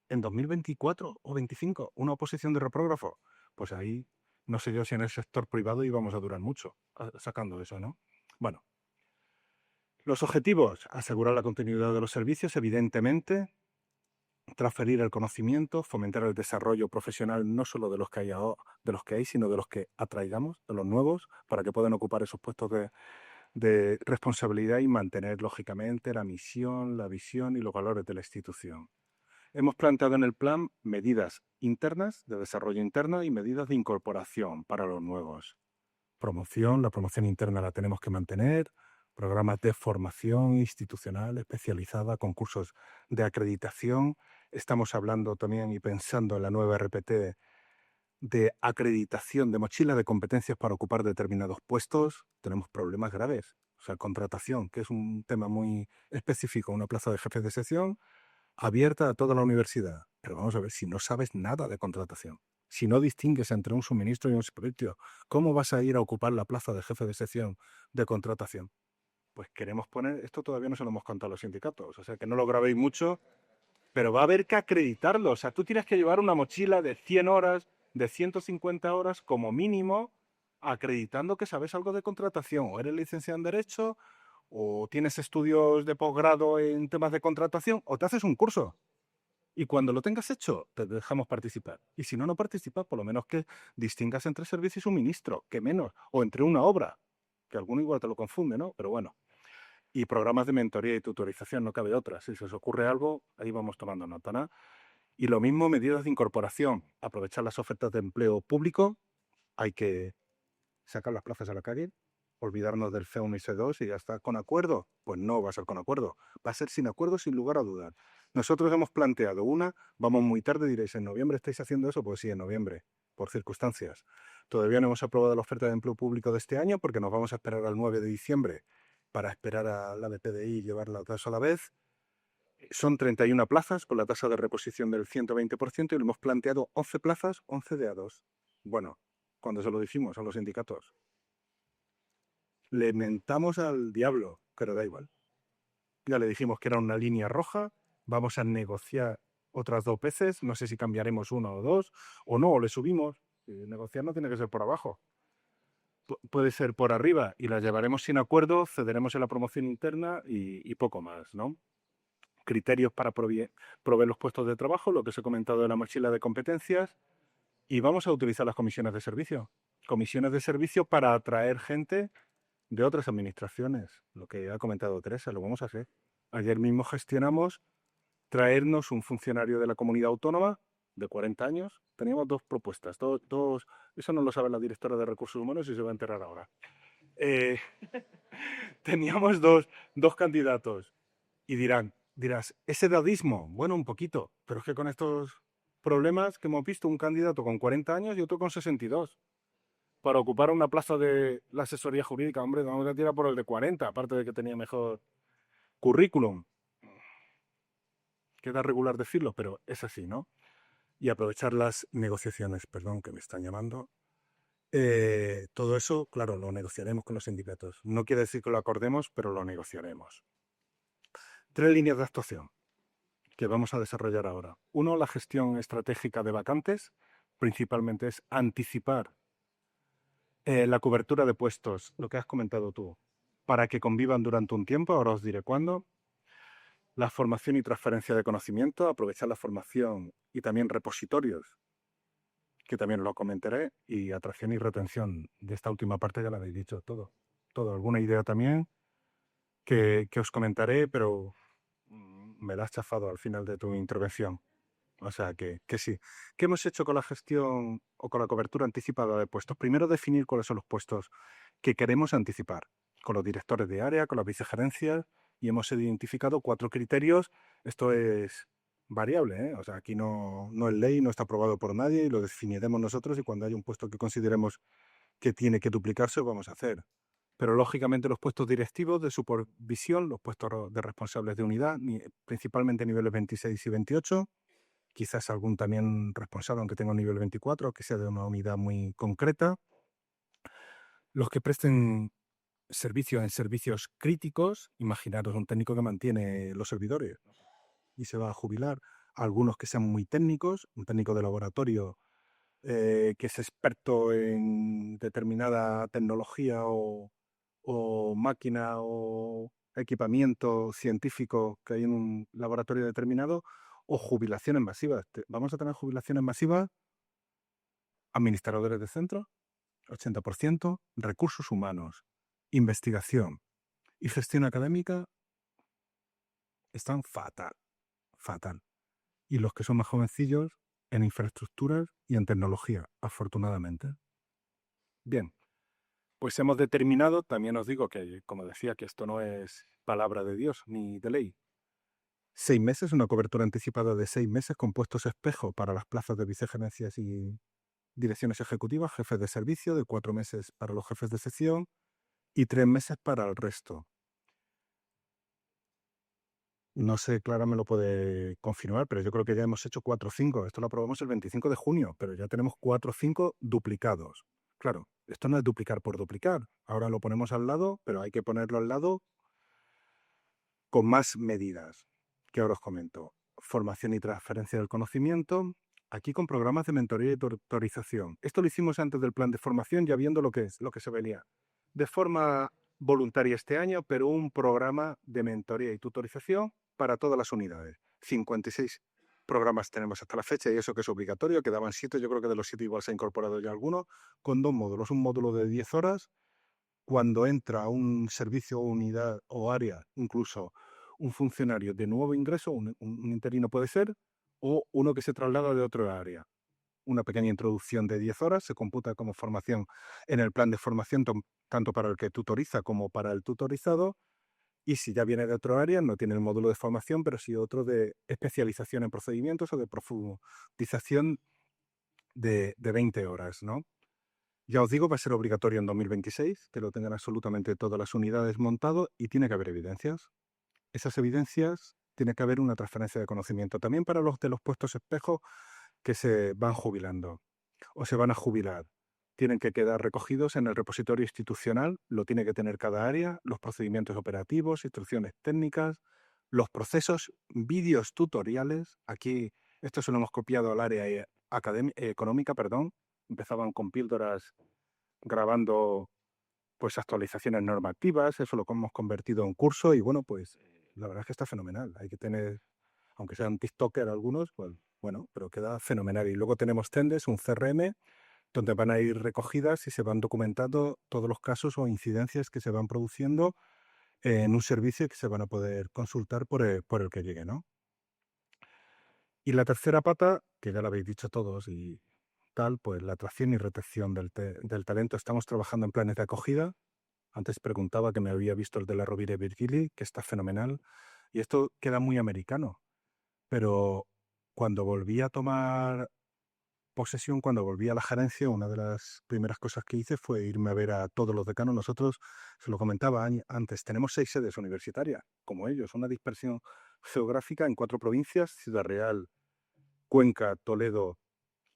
En 2024 o 25, una oposición de reprógrafos. Pues ahí, no sé yo si en el sector privado íbamos a durar mucho sacando eso, ¿no? Bueno. Los objetivos, asegurar la continuidad de los servicios, evidentemente, transferir el conocimiento, fomentar el desarrollo profesional no solo de los que hay, sino de los que atraigamos, de los nuevos, para que puedan ocupar esos puestos de responsabilidad y mantener, lógicamente, la misión, la visión y los valores de la institución. Hemos planteado en el plan medidas internas, de desarrollo interno y medidas de incorporación para los nuevos. La promoción interna la tenemos que mantener, programas de formación institucional especializada, concursos de acreditación. Estamos hablando también y pensando en la nueva RPT de acreditación de mochila de competencias para ocupar determinados puestos. Tenemos problemas graves. O sea, contratación, que es un tema muy específico, una plaza de jefe de sección abierta a toda la universidad. Pero vamos a ver, si no sabes nada de contratación, si no distingues entre un suministro y un servicio, ¿cómo vas a ir a ocupar la plaza de jefe de sección de contratación? Pues queremos poner, esto todavía no se lo hemos contado a los sindicatos, o sea que no lo grabéis mucho, pero va a haber que acreditarlo. O sea, tú tienes que llevar una mochila de 100 horas, de 150 horas como mínimo, acreditando que sabes algo de contratación, o eres licenciado en Derecho, o tienes estudios de posgrado en temas de contratación, o te haces un curso. Y cuando lo tengas hecho, te dejamos participar. Y si no, no participas, por lo menos que distingas entre servicio y suministro, que menos, o entre una obra, que alguno igual te lo confunde, ¿no? Pero bueno. Y programas de mentoría y tutorización, no cabe otra. Si se os ocurre algo, ahí vamos tomando nota, ¿no? Y lo mismo, medidas de incorporación. Aprovechar las ofertas de empleo público. Hay que sacar las plazas a la calle, olvidarnos del C1 y C2 y ya está. ¿Con acuerdo? Pues no va a ser con acuerdo. Va a ser sin acuerdo, sin lugar a dudar. Nosotros hemos planteado una, vamos muy tarde, diréis, ¿en noviembre estáis haciendo eso? Pues sí, en noviembre, por circunstancias. Todavía no hemos aprobado la oferta de empleo público de este año porque nos vamos a esperar al 9 de diciembre para esperar a la de PDI y llevar las dos a la vez. Son 31 plazas con la tasa de reposición del 120% y le hemos planteado 11 plazas, 11 de A2. Bueno, cuando se lo dijimos a los sindicatos, le mentamos al diablo, pero da igual. Ya le dijimos que era una línea roja, vamos a negociar otras 2 veces, no sé si cambiaremos una o dos, o no, o le subimos. Negociar no tiene que ser por abajo. Puede ser por arriba y la llevaremos sin acuerdo, cederemos en la promoción interna y poco más, ¿no? Criterios para proveer los puestos de trabajo, lo que os he comentado de la mochila de competencias, y vamos a utilizar las comisiones de servicio. Comisiones de servicio para atraer gente de otras administraciones, lo que ha comentado Teresa, lo vamos a hacer. Ayer mismo gestionamos traernos un funcionario de la comunidad autónoma de 40 años. Teníamos 2 propuestas, dos, eso no lo sabe la directora de Recursos Humanos y se va a enterar ahora. Teníamos dos candidatos y dirás, ¿es edadismo? Bueno, un poquito, pero es que con estos problemas que hemos visto, un candidato con 40 años y otro con 62 para ocupar una plaza de la asesoría jurídica, hombre, vamos a tirar por el de 40, aparte de que tenía mejor currículum. Queda regular decirlo, pero es así, ¿no? Y aprovechar las negociaciones, perdón, que me están llamando. Todo eso, claro, lo negociaremos con los sindicatos. No quiere decir que lo acordemos, pero lo negociaremos. 3 líneas de actuación que vamos a desarrollar ahora. Uno, la gestión estratégica de vacantes. Principalmente es anticipar la cobertura de puestos, lo que has comentado tú, para que convivan durante un tiempo, ahora os diré cuándo. La formación y transferencia de conocimiento, aprovechar la formación y también repositorios, que también lo comentaré, y atracción y retención. De esta última parte ya lo habéis dicho todo. Alguna idea también que os comentaré, pero me la has chafado al final de tu intervención. O sea que sí. ¿Qué hemos hecho con la gestión o con la cobertura anticipada de puestos? Primero, definir cuáles son los puestos que queremos anticipar, con los directores de área, con las vicegerencias, y hemos identificado 4 criterios. Esto es variable, ¿eh? O sea, aquí no es ley, no está aprobado por nadie, y lo definiremos nosotros, y cuando haya un puesto que consideremos que tiene que duplicarse, lo vamos a hacer. Pero lógicamente los puestos directivos de supervisión, los puestos de responsables de unidad, principalmente niveles 26 y 28, quizás algún también responsable, aunque tenga un nivel 24, que sea de una unidad muy concreta. Los que presten servicio en servicios críticos, imaginaros un técnico que mantiene los servidores y se va a jubilar. Algunos que sean muy técnicos, un técnico de laboratorio que es experto en determinada tecnología o máquina o equipamiento científico que hay en un laboratorio determinado, o jubilaciones masivas. Vamos a tener jubilaciones masivas, administradores de centro, 80%, recursos humanos, investigación y gestión académica están fatal, fatal. Y los que son más jovencillos en infraestructuras y en tecnología, afortunadamente. Bien, pues hemos determinado, también os digo que, como decía, que esto no es palabra de Dios ni de ley. 6 meses, una cobertura anticipada de 6 meses con puestos espejo para las plazas de vicegerencias y direcciones ejecutivas, jefes de servicio, de 4 meses para los jefes de sección y 3 meses para el resto. No sé, Clara me lo puede confirmar, pero yo creo que ya hemos hecho 4 o 5. Esto lo aprobamos el 25 de junio, pero ya tenemos 4 o 5 duplicados. Claro, esto no es duplicar por duplicar. Ahora lo ponemos al lado, pero hay que ponerlo al lado con más medidas, que ahora os comento. Formación y transferencia del conocimiento, aquí con programas de mentoría y tutorización. Esto lo hicimos antes del plan de formación, ya viendo lo que se venía. De forma voluntaria este año, pero un programa de mentoría y tutorización para todas las unidades. 56 programas tenemos hasta la fecha y eso que es obligatorio, quedaban 7, yo creo que de los 7 igual se ha incorporado ya alguno, con 2 módulos. Un módulo de 10 horas, cuando entra un servicio o unidad o área, incluso un funcionario de nuevo ingreso, un interino puede ser, o uno que se traslada de otro área. Una pequeña introducción de 10 horas se computa como formación en el plan de formación, tanto para el que tutoriza como para el tutorizado. Y si ya viene de otro área, no tiene el módulo de formación, pero sí otro de especialización en procedimientos o de profundización de 20 horas, ¿no? Ya os digo, va a ser obligatorio en 2026, que lo tengan absolutamente todas las unidades montado y tiene que haber evidencias. Esas evidencias, tiene que haber una transferencia de conocimiento también para los de los puestos espejo que se van jubilando o se van a jubilar. Tienen que quedar recogidos en el repositorio institucional, lo tiene que tener cada área, los procedimientos operativos, instrucciones técnicas, los procesos, vídeos tutoriales. Aquí esto se lo hemos copiado al área económica, perdón. Empezaban con píldoras grabando pues actualizaciones normativas, eso lo hemos convertido en curso y bueno, pues la verdad es que está fenomenal. Hay que tener, aunque sean TikToker algunos, pues bueno, pero queda fenomenal. Y luego tenemos Tendes, un CRM, donde van a ir recogidas y se van documentando todos los casos o incidencias que se van produciendo en un servicio que se van a poder consultar por el que llegue, ¿no? Y la tercera pata, que ya lo habéis dicho todos y tal, pues la atracción y retención del talento. Estamos trabajando en planes de acogida. Antes preguntaba que me había visto el de la Rovira y Virgili, que está fenomenal. Y esto queda muy americano. Pero cuando volví a tomar posesión, cuando volví a la gerencia, una de las primeras cosas que hice fue irme a ver a todos los decanos. Nosotros, se lo comentaba antes, tenemos 6 sedes universitarias, como ellos, una dispersión geográfica en 4 provincias, Ciudad Real, Cuenca, Toledo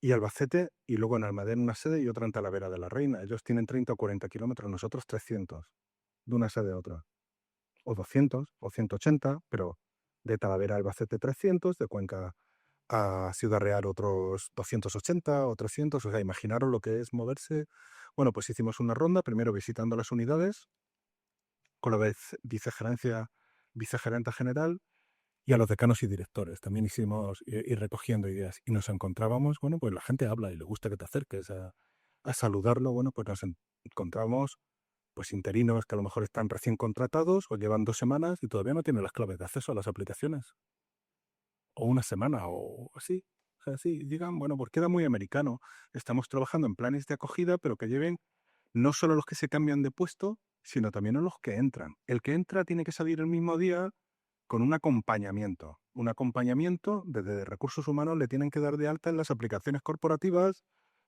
y Albacete, y luego en Almadén una sede y otra en Talavera de la Reina. Ellos tienen 30 o 40 kilómetros, nosotros 300, de una sede a otra. O 200, o 180, pero de Talavera a Albacete 300, de Cuenca a Ciudad Real otros 280 o 300. O sea, imaginaros lo que es moverse. Bueno, pues hicimos una ronda, primero visitando las unidades, con la vicegerenta general, y a los decanos y directores. También hicimos ir recogiendo ideas y nos encontrábamos, bueno, pues la gente habla y le gusta que te acerques a saludarlo. Bueno, pues nos encontramos pues interinos que a lo mejor están recién contratados o llevan 2 semanas y todavía no tienen las claves de acceso a las aplicaciones. O una semana o así. O sea, sí, digan, bueno, pues queda muy americano. Estamos trabajando en planes de acogida, pero que lleven no solo los que se cambian de puesto, sino también a los que entran. El que entra tiene que salir el mismo día con un acompañamiento. Un acompañamiento desde recursos humanos le tienen que dar de alta en las aplicaciones corporativas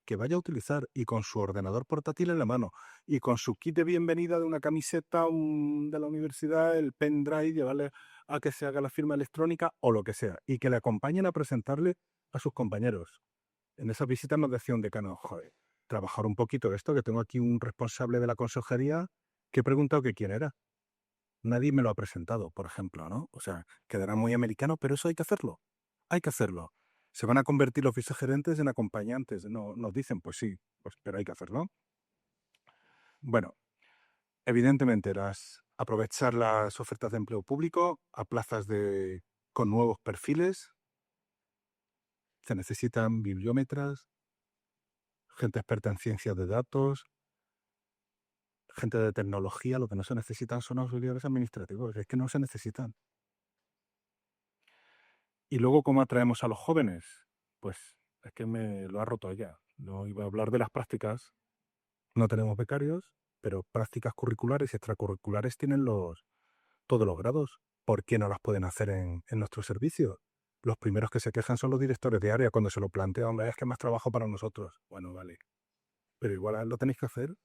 que vaya a utilizar y con su ordenador portátil en la mano y con su kit de bienvenida de una camiseta de la universidad, el pendrive, llevarle a que se haga la firma electrónica o lo que sea y que le acompañen a presentarle a sus compañeros. En esas visitas nos decía un decano, joder, trabajar un poquito de esto, que tengo aquí un responsable de la consejería que he preguntado que quién era. Nadie me lo ha presentado, por ejemplo, ¿no? O sea, quedará muy americano, pero eso hay que hacerlo. Hay que hacerlo. Se van a convertir los vicegerentes en acompañantes. No, nos dicen, pues sí, pues, pero hay que hacerlo. Bueno, evidentemente, aprovechar las ofertas de empleo público a plazas con nuevos perfiles. Se necesitan bibliómetras, gente experta en ciencias de datos, gente de tecnología. Lo que no se necesitan son auxiliares administrativos. Es que no se necesitan. Y luego, ¿cómo atraemos a los jóvenes? Pues es que me lo ha roto ella. No iba a hablar de las prácticas. No tenemos becarios, pero prácticas curriculares y extracurriculares tienen todos los grados. ¿Por qué no las pueden hacer en nuestro servicio? Los primeros que se quejan son los directores de área cuando se lo plantean. Hombre, es que más trabajo para nosotros. Bueno, vale. Pero igual lo tenéis que hacer.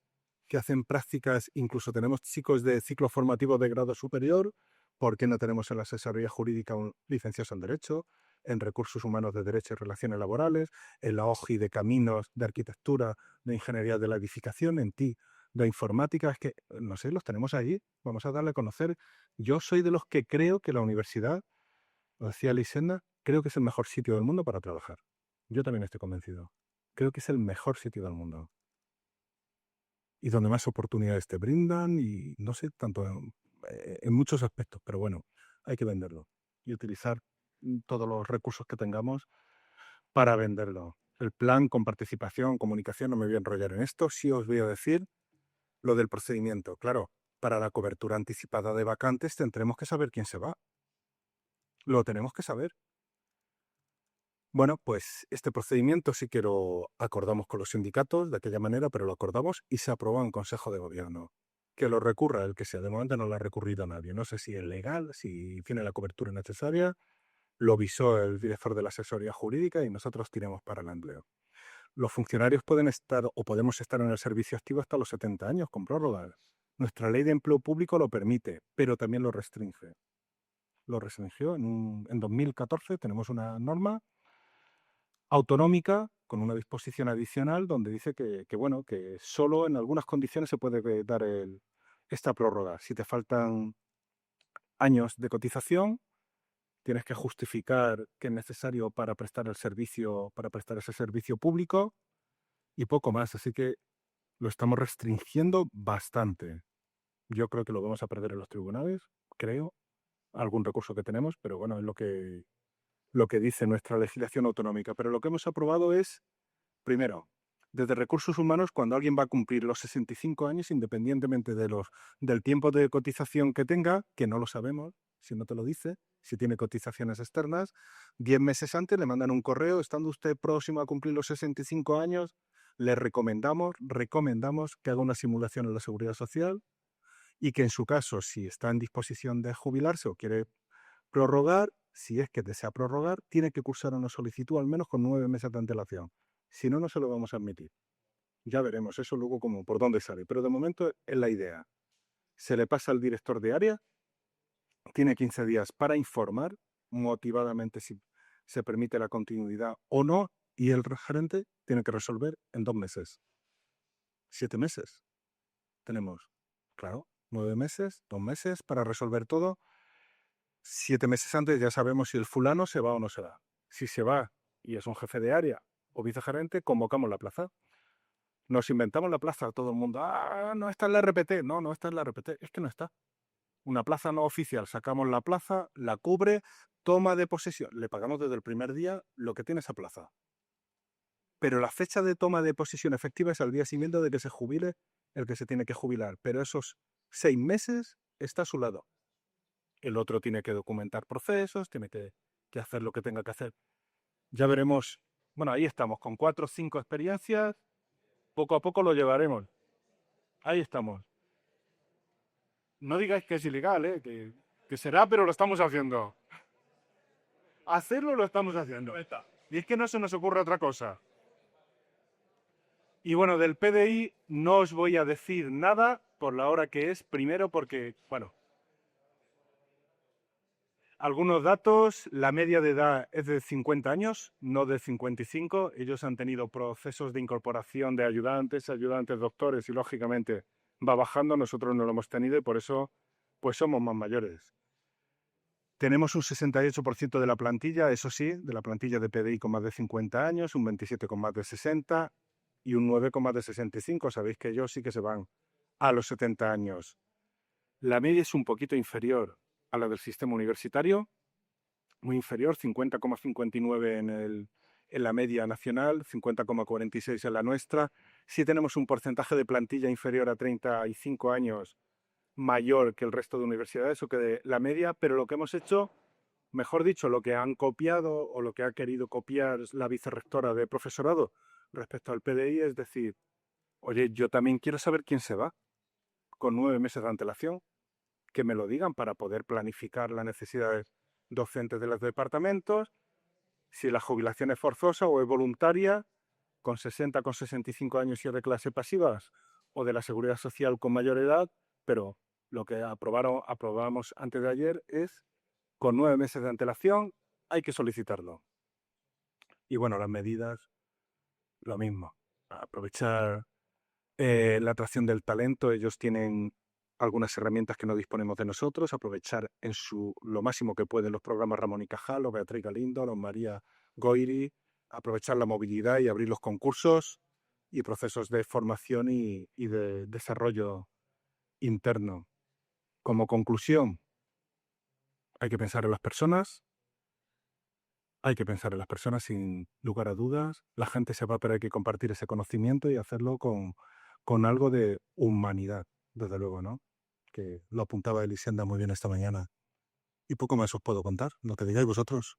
Que hacen prácticas, incluso tenemos chicos de ciclo formativo de grado superior. ¿Por qué no tenemos en la asesoría jurídica licenciados en Derecho, en Recursos Humanos de Derecho y Relaciones Laborales, en la OJI de Caminos, de Arquitectura, de Ingeniería de la Edificación, en TI de Informática? Es que, no sé, los tenemos ahí. Vamos a darle a conocer. Yo soy de los que creo que la universidad, lo decía Elisenda, creo que es el mejor sitio del mundo para trabajar. Yo también estoy convencido. Creo que es el mejor sitio del mundo. Y donde más oportunidades te brindan y no sé, tanto en muchos aspectos, pero bueno, hay que venderlo y utilizar todos los recursos que tengamos para venderlo. El plan con participación, comunicación, no me voy a enrollar en esto, sí os voy a decir lo del procedimiento. Claro, para la cobertura anticipada de vacantes tendremos que saber quién se va. Lo tenemos que saber. Bueno, pues este procedimiento sí que lo acordamos con los sindicatos de aquella manera, pero lo acordamos y se aprobó en Consejo de Gobierno. Que lo recurra el que sea. De momento no lo ha recurrido nadie. No sé si es legal, si tiene la cobertura necesaria. Lo visó el director de la asesoría jurídica y nosotros tiramos para el empleo. Los funcionarios pueden estar o podemos estar en el servicio activo hasta los 70 años con prórrogas. Nuestra ley de empleo público lo permite, pero también lo restringe. Lo restringió en 2014. Tenemos una norma autonómica con una disposición adicional donde dice bueno, que solo en algunas condiciones se puede dar esta prórroga. Si te faltan años de cotización, tienes que justificar que es necesario para prestar el servicio, para prestar ese servicio público y poco más. Así que lo estamos restringiendo bastante. Yo creo que lo vamos a perder en los tribunales, creo, algún recurso que tenemos, pero bueno, es lo que dice nuestra legislación autonómica. Pero lo que hemos aprobado es, primero, desde recursos humanos, cuando alguien va a cumplir los 65 años, independientemente del tiempo de cotización que tenga, que no lo sabemos, si no te lo dice, si tiene cotizaciones externas, 10 meses antes le mandan un correo, estando usted próximo a cumplir los 65 años, le recomendamos que haga una simulación en la Seguridad Social y que en su caso, si está en disposición de jubilarse o quiere prorrogar, si es que desea prorrogar, tiene que cursar una solicitud al menos con 9 meses de antelación. Si no, no se lo vamos a admitir. Ya veremos eso luego como por dónde sale. Pero de momento es la idea. Se le pasa al director de área, tiene 15 días para informar motivadamente si se permite la continuidad o no, y el gerente tiene que resolver en 2 meses. 7 meses. Tenemos, claro, 9 meses, 2 meses para resolver todo. 7 meses antes ya sabemos si el fulano se va o no se va. Si se va y es un jefe de área o vicegerente, convocamos la plaza. Nos inventamos la plaza, todo el mundo, no está en la RPT. No, no está en la RPT, es que no está. Una plaza no oficial, sacamos la plaza, la cubre, toma de posesión. Le pagamos desde el primer día lo que tiene esa plaza. Pero la fecha de toma de posesión efectiva es al día siguiente de que se jubile el que se tiene que jubilar. Pero esos 6 meses está a su lado. El otro tiene que documentar procesos, tiene que hacer lo que tenga que hacer. Ya veremos. Bueno, ahí estamos, con 4 o 5 experiencias. Poco a poco lo llevaremos. Ahí estamos. No digáis que es ilegal, que será, pero lo estamos haciendo. Hacerlo lo estamos haciendo. Y es que no se nos ocurre otra cosa. Y bueno, del PDI no os voy a decir nada por la hora que es. Primero porque, bueno, algunos datos, la media de edad es de 50 años, no de 55. Ellos han tenido procesos de incorporación de ayudantes doctores y lógicamente va bajando. Nosotros no lo hemos tenido y por eso pues somos más mayores. Tenemos un 68% de la plantilla, eso sí, de la plantilla de PDI con más de 50 años, un 27 con más de 60 y un 9 con más de 65. Sabéis que ellos sí que se van a los 70 años. La media es un poquito inferior a la del sistema universitario, muy inferior, 50,59 en la media nacional, 50,46 en la nuestra. Sí tenemos un porcentaje de plantilla inferior a 35 años mayor que el resto de universidades o que de la media, pero lo que hemos hecho, mejor dicho, lo que han copiado o lo que ha querido copiar la vicerrectora de profesorado respecto al PDI es decir, oye, yo también quiero saber quién se va con 9 meses de antelación, que me lo digan para poder planificar las necesidades docentes de los departamentos, si la jubilación es forzosa o es voluntaria, con 60, con 65 años y de clase pasivas, o de la seguridad social con mayor edad, pero lo que aprobamos antes de ayer es, con 9 meses de antelación, hay que solicitarlo. Y bueno, las medidas, lo mismo. Aprovechar la atracción del talento. Ellos tienen algunas herramientas que no disponemos de nosotros. Aprovechar lo máximo que pueden los programas Ramón y Cajal, los Beatriz Galindo, los María Goiri, aprovechar la movilidad y abrir los concursos y procesos de formación y de desarrollo interno. Como conclusión, hay que pensar en las personas, sin lugar a dudas. La gente sepa, pero hay que compartir ese conocimiento y hacerlo con algo de humanidad, desde luego, ¿no? Que lo apuntaba Elisenda muy bien esta mañana. Y poco más os puedo contar, lo que digáis vosotros.